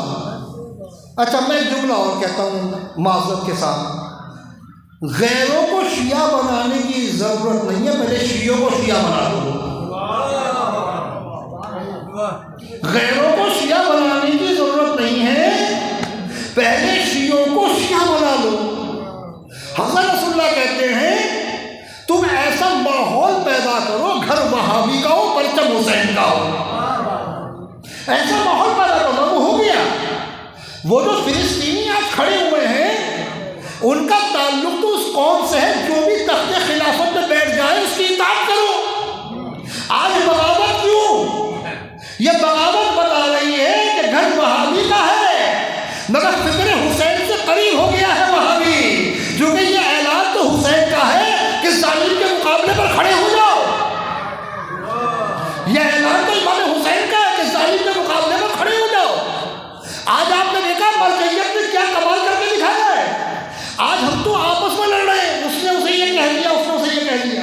اچھا میں ایک جملہ اور کہتا ہوں معذرت کے ساتھ، غیروں کو شیعہ بنانے کی ضرورت نہیں ہے، پہلے شیعوں کو شیعہ بنا دو۔ غیروں کو شیعہ بنانے کی ضرورت نہیں ہے، پہلے شیعوں کو شیعہ بنا دو۔ حسن رسول اللہ کہتے ہیں تم ایسا ماحول پیدا کرو، گھر وہابی کا ہو پرچم حسین کا ہو، ایسا ماحول پیدا کرو۔ وہ ہو گیا۔ وہ جو فلسطینی آج کھڑے ہوئے ہیں ان کا تعلق تو اس قوم سے ہے، جو بھی تخت خلافت میں بیٹھ جائے اس کی اطاعت کرو۔ آج بغاوت کیوں؟ یہ بغاوت بتا رہی ہے کہ گھر وہابی کا ہے مگر فکر حسین سے قریب ہو گیا ہے وہابی، جو کہ یہ اعلان تو حسین کا ہے کہ ظالم کے مقابلے پر کھڑے ہو جاؤ۔ یہ اعلان تو امام حسین کا ہے کہ ظالم کے مقابلے پر کھڑے ہو جاؤ۔ آج آپ نے دیکھا مرکزیت نے کیا کمال کر کے دکھایا ہے۔ آج ہم تو آپس میں لڑ رہے ہیں، اس نے اسے یہ کہہ دیا، اس نے اسے یہ کہہ دیا۔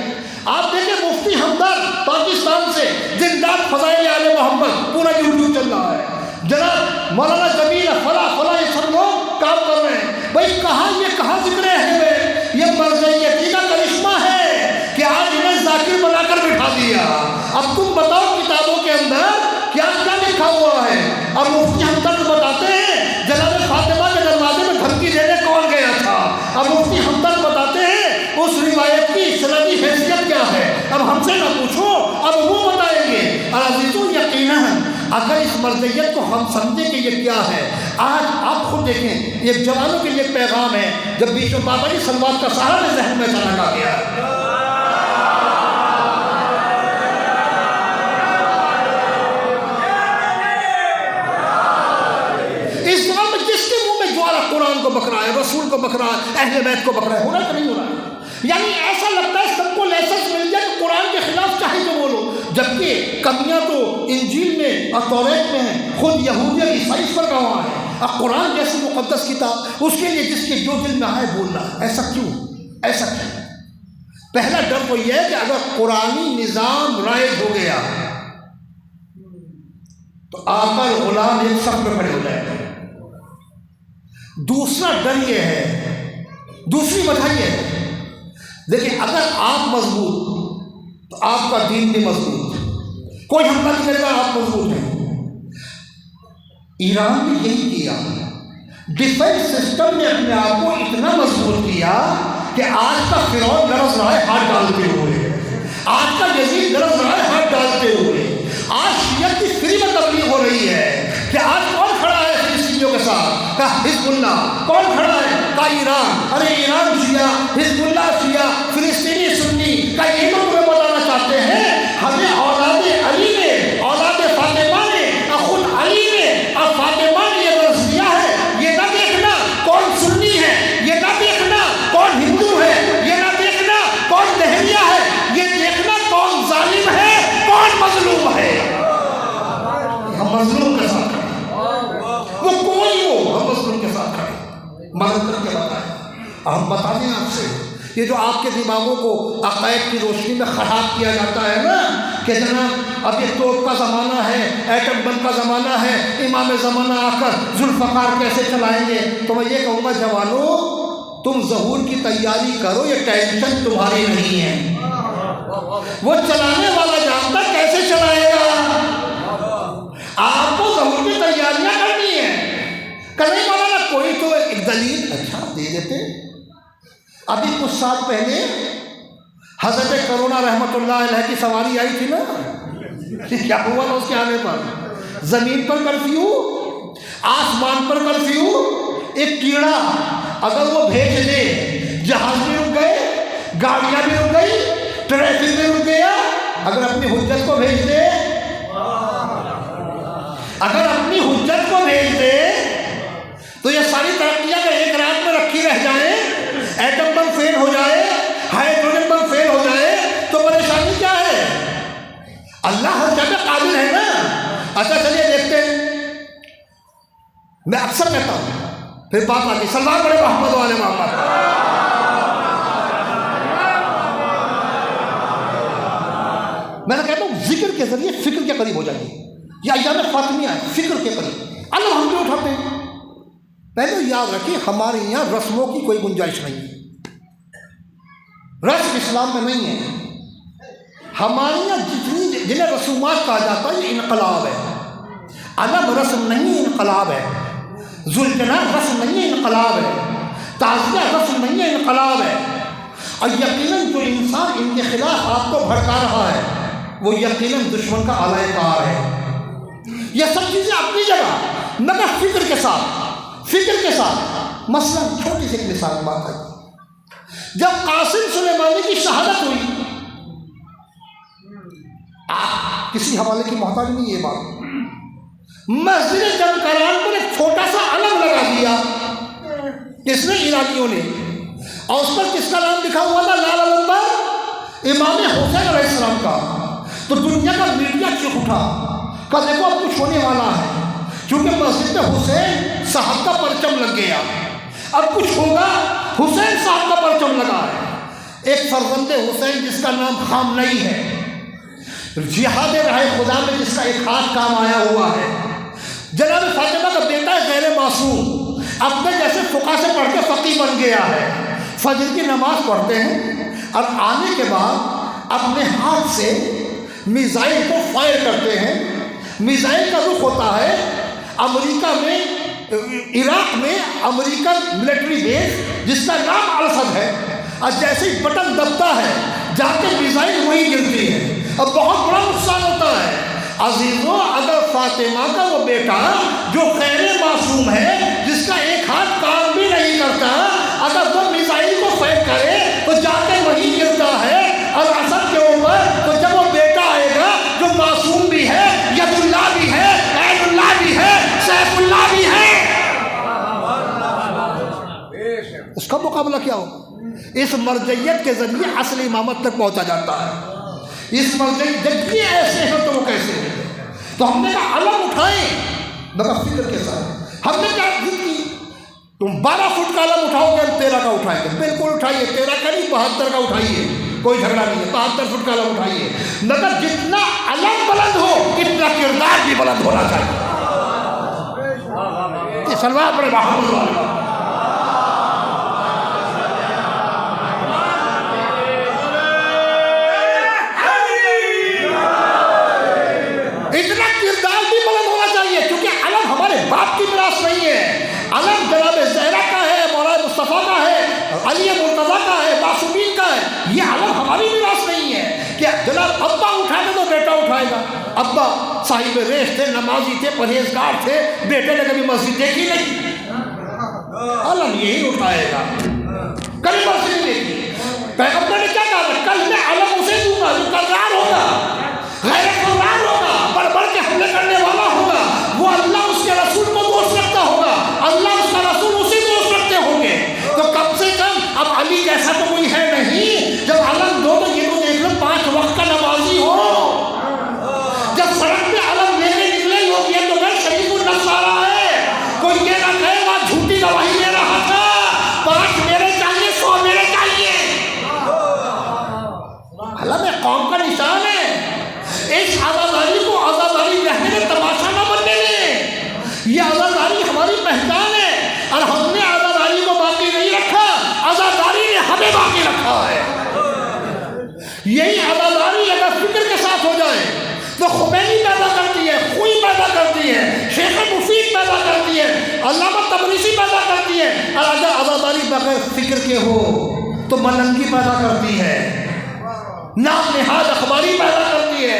آپ دیکھیں مفتی ہمدرد پاکستان سے زندہ فضائل آل محمد پورا یوٹیوب چل رہا ہے، جناب مولانا جمیل فلاں یہ سب لوگ کام کر رہے ہیں، بھائی کہاں ذکر ہے؟ یہ مرضیتی کا کرشمہ ہے کہ آج انہیں ذاکر بنا کر بٹھا دیا۔ اب تم بتاؤ کتابوں کے اندر کیا کیا لکھا ہوا ہے؟ اب مفتی ہمدرد بتاتے ہیں جناب فاطمہ کے دروازے میں دھمکی دینے کون گیا تھا۔ اب مفتی ہمدرد بتاتے ہیں اس روایت کی سندی حیثیت کیا ہے۔ اب ہم سے نہ پوچھو، اب وہ بتائیں گے۔ اور عزیزوں یقیناً اگر اس مرضیت کو ہم سمجھیں کہ یہ کیا ہے، آج آپ خود دیکھیں، یہ جوانوں کے لیے پیغام ہے۔ جب بیچ میں بابا جی سلوات کا سہارا میں ذہن میں اچانک آ گیا، اس دور میں جس کے منہ میں جوارا قرآن کو بکرا ہے، رسول کو بکرا ہے، اہل بیت کو بکرا ہے، ہو رہا ہے کہ نہیں ہو رہا ہے؟ یعنی ایسا لگتا ہے سب کو لائسنس مل جائے کہ قرآن کے خلاف چاہے جو بولو، جبکہ کمیاں تو انجیل میں اور توریت میں ہیں، خود یہودی اور عیسائی اس پر گواہ ہے۔ اب قرآن جیسی مقدس کتاب، اس کے لیے جس کے جو دل میں آئے بولنا، ایسا کیوں؟ ایسا کیوں؟ پہلا ڈر تو یہ ہے کہ اگر قرآنی نظام رائج ہو گیا تو آقا غلام ایک صف میں کھڑے ہو جائے گا۔ دوسرا ڈر یہ ہے، دوسری وجہ یہ ہے، دیکھیں اگر آپ مضبوط تو آپ کا دین بھی مضبوط، کوئی حملہ نہیں کرے گا، آپ مضبوط ہیں۔ ایران نے یہی کیا، ڈیفنس سسٹم نے اپنے آپ کو اتنا مضبوط کیا کہ آج کا فرعون لرز رہا ہے ہاتھ ڈالتے ہوئے، آج کا یزید لرز رہا ہے ہاتھ ڈالتے ہوئے، آج شیعہ کی فری میں تبلیغ ہو رہی ہے کہ آج کون کھڑا ہے فلسطینیوں کے ساتھ؟ کا حزب اللہ، کون کھڑا ہے؟ کا ایران، ارے ایران شیعہ، حزب اللہ شیعہ، فلسطینی سنی، کا یہ تو تمہیں بتانا چاہتے ہیں ہمیں اولاد علی نے، اولاد فاطمہ نے، خود علی نے اور فاطمہ نے یہ درس دیا ہے، یہ نہ دیکھنا کون سنی ہے، یہ نہ دیکھنا کون ہندو ہے، یہ نہ دیکھنا کون دہلیہ ہے، یہ دیکھنا کون ظالم ہے، کون مظلوم ہے۔ ہم مظلوم کے ساتھ کھڑے، وہ کوئی ہو، ہم مظلوم کے ساتھ کھڑے، مدد کر کے بتائیں۔ ہم بتا دیں آپ سے، یہ جو آپ کے دماغوں کو عقائد کی روشنی میں خراب کیا جاتا ہے نا کہ جناب اب یہ توپ کا زمانہ ہے، ایٹم بم کا زمانہ ہے، امام زمانہ آ کر ذوالفقار کیسے چلائیں گے، تو میں یہ کہوں گا جوانوں تم ظہور کی تیاری کرو، یہ ٹینشن تمہاری نہیں ہے، وہ چلانے والا جانتا کیسے چلائے گا۔ آپ کو ظہور کی تیاریاں کرنی ہے، کرنے والا نا کوئی تو ایک دلیل اچھا دے دیتے۔ ابھی کچھ سال پہلے حضرت کرونا رحمۃ اللہ علیہ کی سواری آئی تھی نا، کیا ہوا تھا اس کے آنے پر؟ زمین پر کرفیو، آسمان پر کرفیو، ایک کیڑا اگر وہ بھیج دے جہاز بھی رک گئے، گاڑیاں بھی رک گئی، ٹریفک بھی رک گیا، اگر اپنی حجت کو بھیج دے، اگر اپنی حجت کو بھیج دے تو یہ ساری ترقیاں اگر ایک رات میں رکھی رہ جائیں، ایٹم بم فیل ہو جائے، ہائیڈروجن بم فیل ہو جائے تو پریشانی کیا ہے؟ اللہ ہر جگہ قابل ہے نا۔ اچھا چلیے دیکھتے ہیں، میں اکثر کہتا ہوں، پھر بات آتی سلام بڑے محمد والے محمد، میں نے کہتا ہوں ذکر کے ذریعے فکر کے قریب ہو جائیے، یا ایام فاطمیہ فکر کے قریب اللہ ہم بھی اٹھاتے ہیں۔ پہلے یاد رکھیں ہمارے یہاں رسموں کی کوئی گنجائش نہیں ہے، رسم اسلام میں نہیں ہے۔ ہمارے یہاں جتنی جنہیں رسومات کہا جاتا ہے یہ انقلاب ہے، علم رسم نہیں انقلاب ہے، ذوالجلال رسم نہیں انقلاب ہے، تعزیہ رسم نہیں ہے انقلاب ہے۔ اور یقیناً جو انسان ان کے خلاف آپ کو بھڑکا رہا ہے وہ یقیناً دشمن کا اعلی کار ہے۔ یہ سب چیزیں اپنی جگہ مگر فکر کے ساتھ، فکر کے ساتھ۔ مثلا چھوٹی سی ایک مثال بات ہے، جب قاسم سلیمانی کی شہادت ہوئی، آپ کسی حوالے کی محتاج نہیں یہ بات، مسجد جمکران پر ایک چھوٹا سا علم لگا دیا کس نے؟ ایرانیوں نے، اور اس پر کس کا نام لکھا ہوا تھا؟ لال علم پر امام حسین علیہ السلام کا۔ تو دنیا کا میڈیا چیخ اٹھا کہ دیکھو اب کچھ ہونے والا ہے، کیونکہ مسجد میں حسین صاحب کا پرچم لگ گیا، اب کچھ ہوگا، حسین صاحب کا پرچم لگا ہے۔ ایک فرزند حسین جس کا نام خامنئی ہے، جہاد راہ خدا میں جس کا ایک ہاتھ کام آیا ہوا ہے، جناب فاطمہ کا بیٹا غیر معصوم، اپنے جیسے فقہ سے پڑھ کے فقی بن گیا ہے، فجر کی نماز پڑھتے ہیں اور آنے کے بعد اپنے ہاتھ سے میزائل کو فائر کرتے ہیں۔ میزائل کا رخ ہوتا ہے امریکہ میں، عراق میں امریکن ملٹری بیس جس کا نام الاسد ہے، اور جیسے ہی بٹن دبتا ہے جا کے میزائل وہی گرتی ہے اور بہت بڑا نقصان ہوتا ہے۔ عزیزوں، اگر فاطمہ کا وہ بیٹا جو غیر معصوم ہے، جس کا ایک ہاتھ کام بھی نہیں کرتا، اگر وہ میزائل کو فائر کرے تو جا کے وہی گرتا ہے اور اسد کے اوپر، تو جب وہ بیٹا آئے گا جو معصوم بھی ہے، ید اللہ بھی ہے، عین اللہ بھی ہے، سیف اللہ بھی ہے، اس کا مقابلہ کیا ہوگا؟ اس مرجعیت کے ذریعے اصل امامت تک پہنچا جاتا ہے۔ اس مرجعیت جب یہ ایسے ہیں تو وہ کیسے ہیں؟ تو ہم نے کہا علم اٹھائیں مگر فکر کے ساتھ۔ ہم نے کہا ضد کی تم 12 فٹ کا علم اٹھاؤ گے، ہم 13 کا اٹھائیں گے۔ بالکل اٹھائیے، 13 کا نہیں 72 کا اٹھائیے، کوئی جھگڑا نہیں ہے، 72 فٹ کا علم اٹھائیے، مگر جتنا علم بلند ہو اتنا کردار بھی بلند ہونا چاہیے۔ یہ سلوات پڑھے محمد اللہ۔ اتنا کردار بھی بلند ہونا چاہیے، کیونکہ علم ہمارے باپ کی میراث نہیں ہے۔ علم جناب زہرا کا ہے، مولانا مصطفیٰ کا ہے، علی مرتضیٰ کا ہے، معصومین کا ہے۔ یہ علم ہماری میراث نہیں ہے کہ جناب ابا اٹھائے تو بیٹا اٹھائے گا۔ ابا صاحب ریش تھے، نمازی تھے، پرہیزگار تھے، بیٹے نے کبھی مسجد دیکھی نہیں، علم یہی اٹھائے گا، کبھی مسجد نہیں دیکھی۔ پیغمبر نے کیا کہا؟ کل میں علم اسے دوں گا جو کرار ہوگا، غیر قرار ہوگا، بڑھ بڑھ کے حملے کرنے والا ہوگا، وہ اللہ اس کے رسول کو دوست رکھتا ہوگا، اللہ اس کا رسول اسے دوست رکھتے ہوں گے۔ تو کم سے کم اب علی جیسا تو کوئی ہے نہیں، جب علم دو تو یہ تو دیکھ لو 5 وقت کا نمازی ہو، جب سڑک پہ علم لینے نکلے لوگ یہ تو غیر شریف النصارہ ہے، کوئی یہ نہ کہے وہاں جھوٹی گواہی دے رہا تھا، 5 میرے چاہیے 100 میرے چاہیے۔ علم قوم کا نشان ہے، اس عزاداری کو عزاداری رہنے میں تماشا نہ بننے دیں۔ یہ عزاداری ہماری پہچان ہے، اور ہم نے عزاداری کو باقی نہیں رکھا، عزاداری نے ہمیں باقی رکھا ہے۔ یہی عزاداری اگر فکر کے ساتھ ہو جائے تو خمینی پیدا کرتی ہے، خوئی پیدا کرتی ہے، شیخ مفید پیدا کرتی ہے، علامہ تبریزی پیدا کرتی ہے، اور اگر عزاداری بغیر فکر کے ہو تو ملنگی پیدا کرتی ہے، نام نہاد اخباری پیدا کرتی ہے،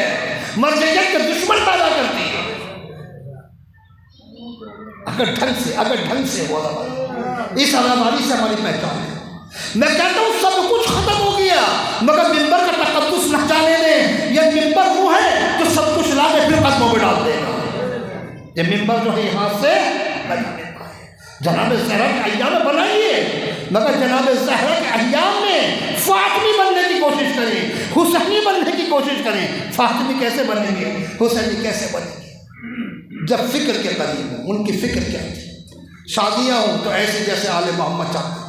مرجعیت کے دشمن پیدا کرتی ہے۔ اگر ڈھنگ سے ہوا اس عزاداری سے ہماری پہچان ہے۔ میں کہتا ہوں سب کچھ ختم ہو گیا مگر ممبر کا تقدس نہ جانے دیں۔ یہ ممبر وہ ہے جو سب کچھ لا کے پھر قدموں میں ڈال دے گا۔ یہ ممبر جو ہے یہاں سے جناب زہرا کے ایام میں بنائیے، مگر جناب زہرا کے ایام میں فاطمی بننے کی کوشش کریں، حسینی بننے کی کوشش کریں۔ فاطمی کیسے بنیں گے، حسینی کیسے بنیں گے؟ جب فکر کے قریب ہوں۔ ان کی فکر کیا تھی؟ شادیاں ہوں تو ایسی جیسے آل محمد چاہتے ہیں،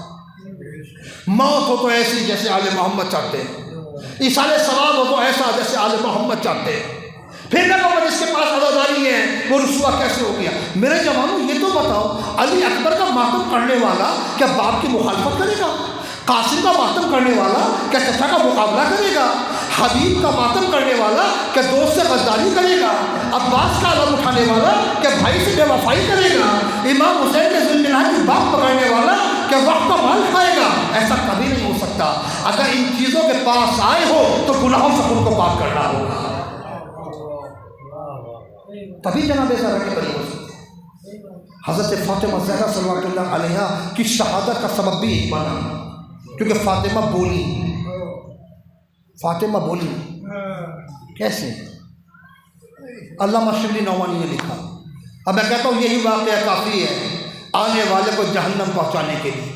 موت ہو تو ایسی جیسے آل محمد چاہتے ہیں، ایصال ثواب ہو تو ایسا جیسے آل محمد چاہتے ہیں۔ پھر نہ کہو جس کے پاس عزاداری ہے وہ رسوا کیسے ہو گیا؟ میرے جوانوں یہ تو بتاؤ، علی اکبر کا ماتم کرنے والا کیا باپ کی مخالفت کرے گا؟ قاسم کا ماتم کرنے والا کیا چچا کا مقابلہ کرے گا؟ حبیب کا ماتم کرنے والا کیا دوست سے غداری کرے گا؟ عباس کا علم اٹھانے والا کیا بھائی سے بے وفائی کرے گا؟ امام حسین کے ذوالجلال کی باپ پکڑنے والا کیا وقت کا مال کھائے گا؟ ایسا کبھی نہیں ہو سکتا۔ اگر ان چیزوں کے پاس آئے ہو تو گناہوں سے خود کو پاک کرنا ہوگا، تبھی جناب زہرا کے قریب ہو سکتے۔ حضرت فاطمہ زہرا صلوات اللہ علیہا کی شہادت کا سبب بھی یہی بنا، کیونکہ فاطمہ بولی کیسے؟ علامہ شبلی نعمانی نے لکھا، اب میں کہتا ہوں یہی واقعہ کافی ہے آنے والے کو جہنم پہنچانے کے لیے۔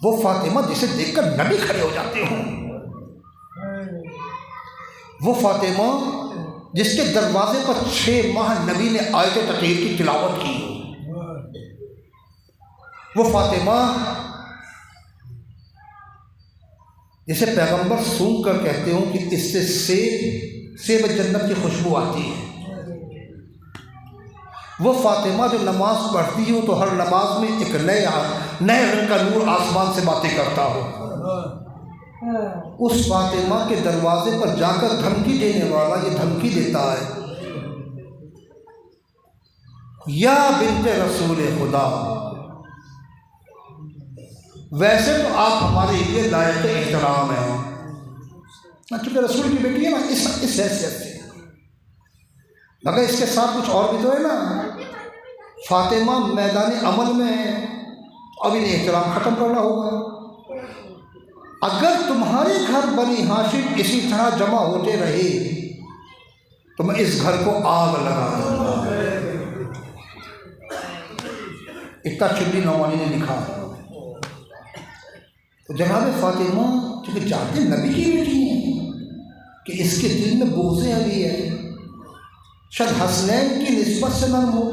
وہ فاطمہ جسے دیکھ کر نبی کھڑے ہو جاتے ہوں، وہ فاطمہ جس کے دروازے پر 6 ماہ نبی نے آیت تطہیر کی تلاوت کی ہو، وہ فاطمہ جسے پیغمبر سونگ کر کہتے ہوں کہ اس سے سیب جنت کی خوشبو آتی ہے، وہ فاطمہ جو نماز پڑھتی ہو تو ہر نماز میں ایک نئے رنگ کا نور آسمان سے باتیں کرتا ہو. اس فاطمہ کے دروازے پر جا کر دھمکی دینے والا یہ دھمکی دیتا ہے، یا بنت رسول خدا، ویسے تو آپ ہمارے لیے لائق احترام ہیں، چونکہ رسول کی بیٹی ہے نا اس حیثیت سے، مگر اس کے ساتھ کچھ اور بھی تو ہے نا. فاطمہ میدان عمل میں ہے، اب انہیں احترام ختم کرنا ہوگا. اگر تمہارے گھر بنی ہاشم اسی طرح جمع ہوتے رہے تو میں اس گھر کو آگ لگا دوں گا. اتنا شبلی نعمانی نے لکھا. تو جناب فاطمہ چونکہ جانتے نبی کی بیٹی ہیں کہ اس کے دل میں بغض علی ہے، شاید حسنین کی نسبت سے نرم ہو،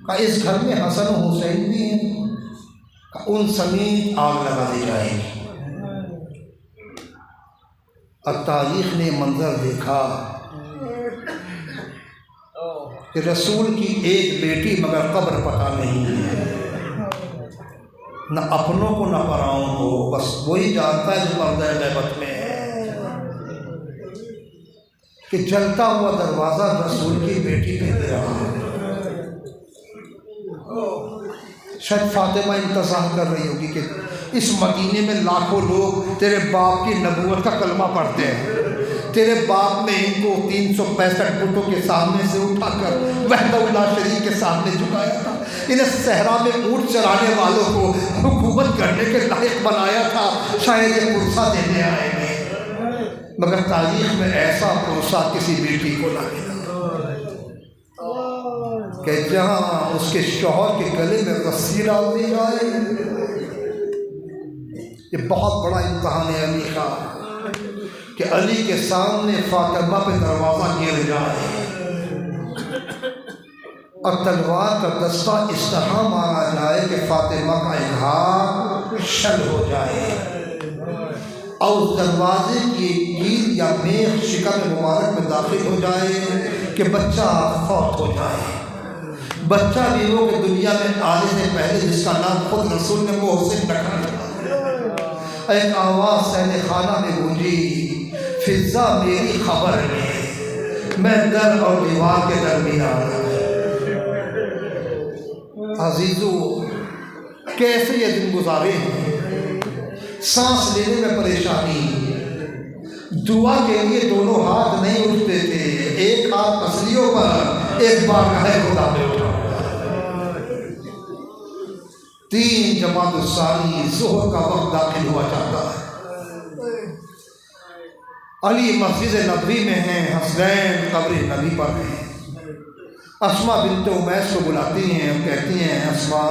کہ اس گھر میں حسن و حسین بھی ہیں، کہ ان سمیت آگ لگا دی جائے گی. اور تاریخ نے منظر دیکھا کہ رسول کی ایک بیٹی مگر قبر پتہ نہیں ہے، نہ اپنوں کو نہ پراؤں کو، بس وہی جانتا ہے جو پردہ غیبت میں ہے، کہ جلتا ہوا دروازہ رسول کی بیٹی پہ دے رہا ہے. شاید فاطمہ انتظار کر رہی ہوگی کہ اس مدینے میں لاکھوں لوگ تیرے باپ کی نبوت کا کلمہ پڑھتے ہیں، تیرے باپ نے ان کو 365 بتوں کے سامنے سے اٹھا کر وحدہ لا شریک کے سامنے جھکایا تھا، انہیں صحرا میں اونٹ چرانے والوں کو حکومت کرنے کے لائق بنایا تھا، شاید یہ پرسہ دینے آئے گے، مگر تاریخ میں ایسا پرسہ کسی بیٹی کو نہ ملا کہ جہاں اس کے شوہر کے گلے میں رسی ڈال دی جائے. یہ بہت بڑا امتحان ہے علی کا کہ علی کے سامنے فاطمہ پہ دروازہ گر جائے اور تلوار کا دستہ اس طرح مارا جائے کہ فاطمہ کا اظہار شل ہو جائے اور اس دروازے کی گیر یا میخ شکم مبارک میں داخل ہو جائے کہ بچہ فوت ہو جائے. بچہ بھی ہو کہ دنیا میں آنے سے پہلے جس کا نام خود رسول نے محسن رکھا تھا. ایک آواز صحن خانہ میں گونجی، فضا میری خبر میں در اور دیوار کے درمیان. عزیزو کیسے یہ دن گزارے ہیں، سانس لینے میں پریشانی، دعا کے لیے دونوں ہاتھ نہیں اٹھتے تھے، ایک ہاتھ پسلیوں پر ایک بارگاہ خدا میں اٹھا. 3 جماعت الثانی ظہر کا وقت داخل ہوا چاہتا ہے. علی مسجد نبوی میں ہیں، حسنین قبر نبی پر ہیں. اسماء بنت امیس کو بلاتی ہیں، کہتی ہیں اسماء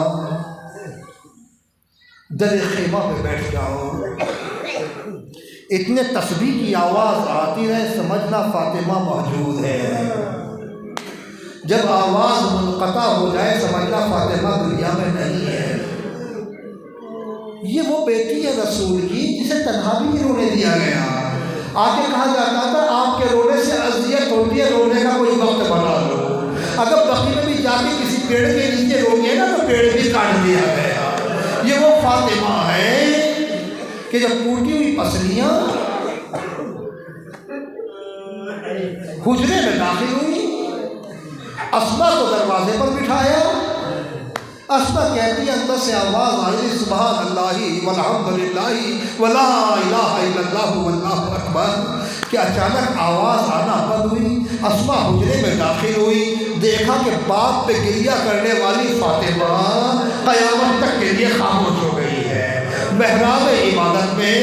در خیمہ پہ بیٹھ جاؤ. اتنے تسبیح کی آواز آتی رہے سمجھنا فاطمہ موجود ہے، جب آواز منقطع ہو جائے سمجھنا فاطمہ دنیا میں نہیں ہے. یہ وہ بیٹی ہے رسول کی جسے تنہا بھی نہیں رونے دیا گیا. آگے کہا جاتا تھا آپ کے رونے سے اذیت ہوتی ہے، رونے کا کوئی وقت بنا لو. اگر بقی میں بھی جا کے کسی پیڑ کے نیچے روئے نا تو پیڑ بھی کاٹ دیا گیا. یہ وہ فاطمہ ہے کہ جب ٹوٹی ہوئی پسلیاں حجرے میں داخل ہوئی، اسماء کو دروازے پر بٹھایا. اسماء کہتی ہے اندر سے آواز آئی سبحان اللہ والحمد للہ ولا الہ الا اللہ واللہ اکبر، کہ اچانک آواز آنا بند ہوئی. اسماء حجرے میں داخل ہوئی، دیکھا کہ باپ پہ گریہ کرنے والی فاطمہ قیامت تک کے لیے خاموش ہو گئی ہے. محراب عبادت میں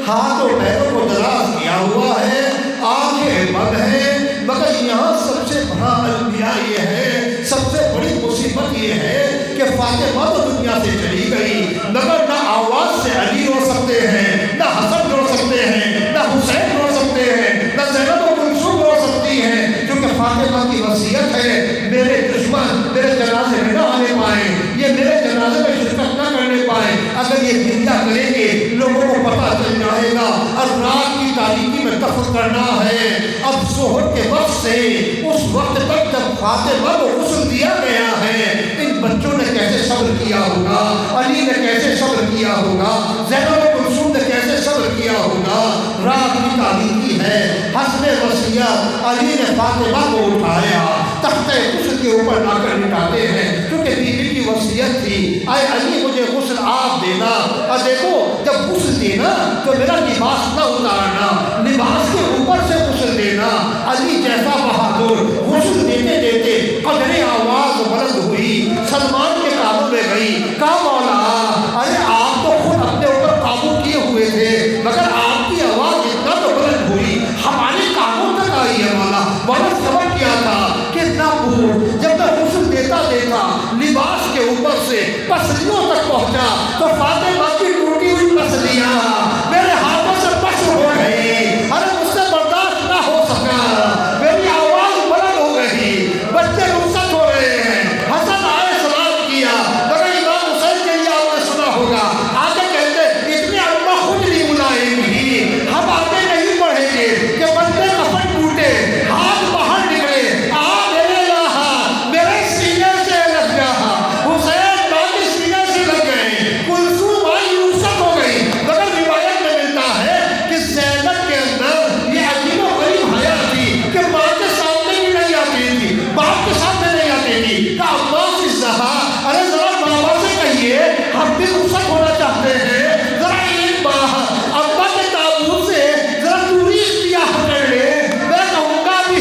ہاتھ اور پیروں کو دراز کیا ہوا ہے، آنکھیں بند ہیں، مگر یہاں سب سے بڑا المیہ یہ ہے، سب سے بڑی مصیبت یہ ہے کہ فاطمہ تو دنیا سے چلی گئی، مگر نہ آواز سے علی رو سکتے ہیں، نہ حسن رو سکتے ہیں، نہ حسین رو سکتے ہیں، نہ زینب و کلثوم رو سکتی ہیں، کیونکہ فاطمہ کی وصیت ہے میرے دشمن میرے جنازے میں نہ آنے پائیں، یہ میرے جنازے میں شرکت نہ کرنے پائیں. اگر یہ گریہ کریں گے لوگوں کو پتہ چل جائے گا اور رات کی تاریکی میں دفن کرنا ہے. اب ظہر کے وقت سے اس وقت تک جب فاطمہ کو غسل دیا کیا ہوگا، علی نے کیسے صبر کیا ہوگا، زینب کلثوم نے کیسے صبر کیا ہوگا۔ رات کی تاریخی ہے، حسب وصیت علی نے فاطمہ کو اٹھایا، تخت غسل کے اوپر لا کر لٹاتے ہیں، کیونکہ بیوی کی وصیت تھی، اے علی مجھے غسل آپ دینا، اور دیکھو جب غسل دینا تو میرا لباس نہ اتارنا، لباس کے اوپر سے غسل دینا۔ علی جیسا بہادر غسل دیتے دیتے قدرے آواز بلند ہوئی، سلمان کے کانوں میں گئی، کہا مولا ارے آپ تو خود اپنے اوپر قابو کیے ہوئے تھے، مگر آپ کی آواز اتنا تو بلند ہوئی ہمارے کانوں تک آئی ہے مولا۔ مولا سبق کیا تھا کہ نہ بھول، جب میں غسل دیتا دیتا لباس کے اوپر سے پسلیوں تک پہنچا تو فاطمہ کی ٹوٹی ہوئی پسلیاں میرے ہاتھوں سے پس ہو گئی، ارے مجھ سے برداشت نہ ہو سکا، میری آواز بلند ہو گئی، بچے رخصت ہو رہے ہیں، حسن آئے سلام کیا، مگر امام حسین کے لیے آپ نے سنا ہوگا آگے کہتے اتنے اما خود نہیں بلائیں گی، ہم آگے نہیں بڑھیں گے کہ بندے کفن ٹوٹے، ہاتھ باہر نکلے، میرے یہاں میرے سینے سے لگ گیا، حسین باقی سینے سے لگ گئے، کلثوم آئی رخصت ہو گئی، مگر روایت میں ملتا ہے کہ زینب کے اندر یہ عجیب و غریب حیا تھی کہ ماں کے سامنے بھی نہیں آتی تھی، باپ کے سامنے نہیں آتی تھی، کہ عباس الزہا ارے ذرا بابا سے کہیے ہم بھی رخصت ہونا چاہتے ہیں، ذرا ایک بار ابا کے تابوت سے ذرا دوری اختیار کر لے، میں کہوں گا بھی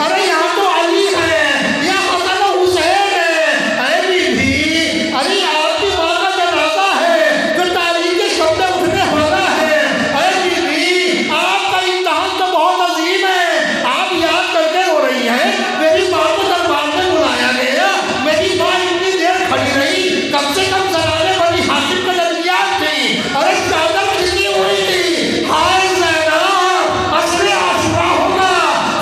ارے یہاں تو علی ہے یا حسن و حسین ہے، اے بھی ارے آپ کی ماں کا جنازہ ہے جو تاریخ کے شب میں اٹھنے والا ہے، اے بھی آپ کا امتحان تو بہت عظیم ہے، آپ یاد کرتے ہو رہی ہیں میری ماں کو دربار میں بلایا گیا، میری ماں اتنی دیر کھڑی رہی، کم سے کم زنانے بنی ہاشم کا درمیان تھی، ارے چادر کھلی ہوئی تھی، ہائے زینب عصر عاشورا ہوگا،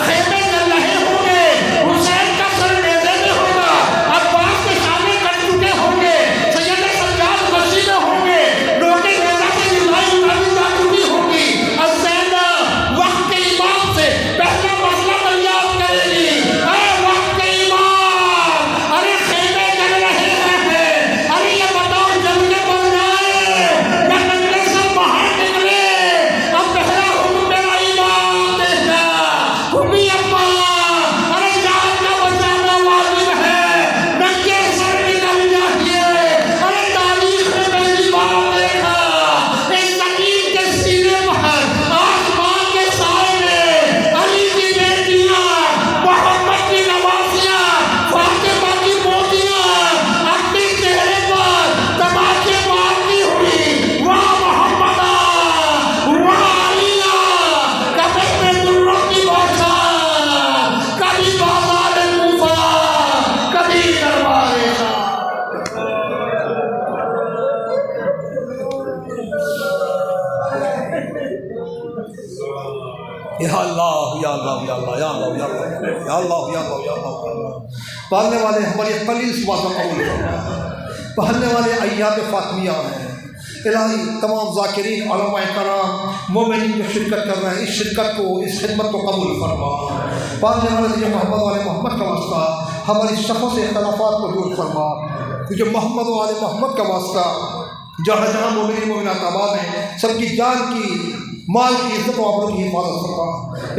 خیمے جل رہے ہوں گے، حسین کا سر نیزے میں ہوگا، عباس کے شانے کٹ چکے ہوں گے، سید سجاد غشی میں ہوں گے، لوٹے نیزہ سے جدائی اٹھائی جا چکی ہوگی، اور زینب وقت کے امام سے پہلا مسئلہ دریافت کرے گی، اے وقت کے امام ارے خیمے جل رہے ہیں، ارے یہ بتاؤ جل کے بن جائے یا ننگے سر باہر نکلے، اب پہلا حکم میرا امام دینا، حبی ابا ارے جان کا بچانا واجب ہے، ننگے سر نکل جائیے، ارے تاریخ میں پہلی بار دیکھا ایک زمین کے سینے پر آسمان کے سائے میں علی کی بیٹیاں، محمد کی نوازیاں، فاطمہ کی موتیاں اپنے چہرے پر تماچے مارتی ہوئی، واہ محمدہ واہ علیہ، کبھی میں دروں کی بادشاہ، کبھی بازار کوفہ، کبھی دربار شاہ۔ یا اللہ یا اللہ یا اللہ یا اللہ یا اللہ یا اللہ یا اللہ یا اللہ، پالنے والے ہماری قلیل صبح کا قبول فرما، پالنے والے ایام فاطمیہ ہیں، الہی تمام ذاکرین علماء کرام مومنین جو شرکت کر رہے ہیں اس شرکت کو اس خدمت کو قبول فرما، پالنے والے تجھے محمد والے محمد کا واسطہ ہماری شخص سے اختلافات کو دور فرما، تجھے محمد والے محمد کا واسطہ جہاں جہاں مومنین مومنات آباد ہیں سب کی جان کی مال کی عزت و آبرو کی حفاظت فرما،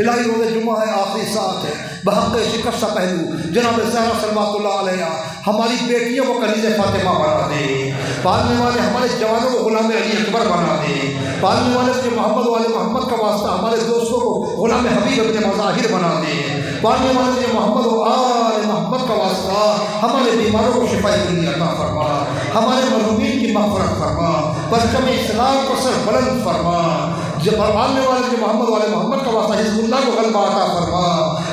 الہی روز جمعہ ہے آخری ساعت ہے، بحق شکستہ پہلو جناب زہرا صلوات اللہ علیہ ہماری بیٹیوں کو کنیز فاطمہ بنا دے، پالنے والے ہمارے جوانوں کو غلام علی اکبر بنا دے، پالنے والے جو محمد والے محمد کا واسطہ ہمارے دوستوں کو غلام حبیب ابن مظاہر بنا دے، پالنے والے جو محمد و آل محمد کا واسطہ ہمارے بیماروں کو شفاء علی عطا فرما، ہمارے مرحومین کی مغفرت فرما، پرچم اسلام کو سر بلند فرما، جب پالنے والے جو محمد والے محمد کا واسطہ حزب اللہ کو غلبہ عطا فرما،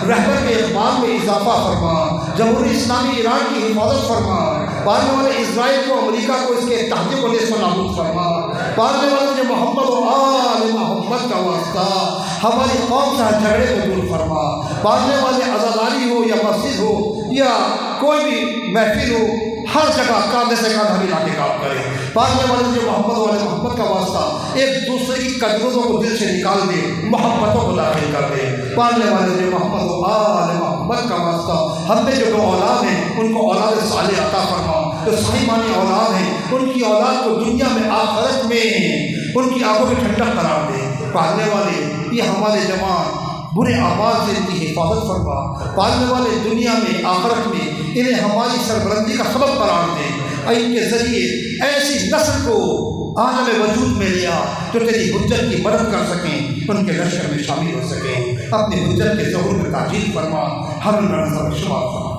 رہبر کے اقبال میں اضافہ فرما، جمہوری اسلامی ایران کی حفاظت فرما، پالنے والے اسرائیل کو امریکہ کو اس کے اتحادیوں کو نیست و نابود فرما، پالنے والے جو محمد و آل محمد کا واسطہ ہماری قوم سے جھگڑے کو دور فرما، پالنے والے عزاداری ہو یا مسجد ہو یا کوئی بھی محفل ہو ہر جگہ کاندھے سے کاندھا ملا کے کام کرے، پالنے والے جو محمد والے محمد کا واسطہ ایک دوسرے کی قدروں کو دل سے نکال دے، محبتوں کو داخل کر دے، پالنے والے جو محمد و آل محمد کا واسطہ ہم نے جو اولاد ہیں ان کو اولاد صالح عطا فرما، جو صاحبان اولاد ہیں ان کی اولاد کو دنیا میں آخرت میں ان کی آنکھوں میں ٹھنڈک قرار دے۔ پالنے والے یہ ہمارے جوان برے اعمال سے ان کی حفاظت فرما، پالنے والے دنیا میں آخرت میں انہیں ہماری سربلندی کا سبب قرار دے، اور ان کے ذریعے ایسی نسل کو عالم وجود میں لیا جو تیری حجت کی مدد کر سکیں، ان کے لشکر میں شامل ہو سکیں۔ اپنی حجت کے ظہور میں تاکید فرما، ہم شمار فرما۔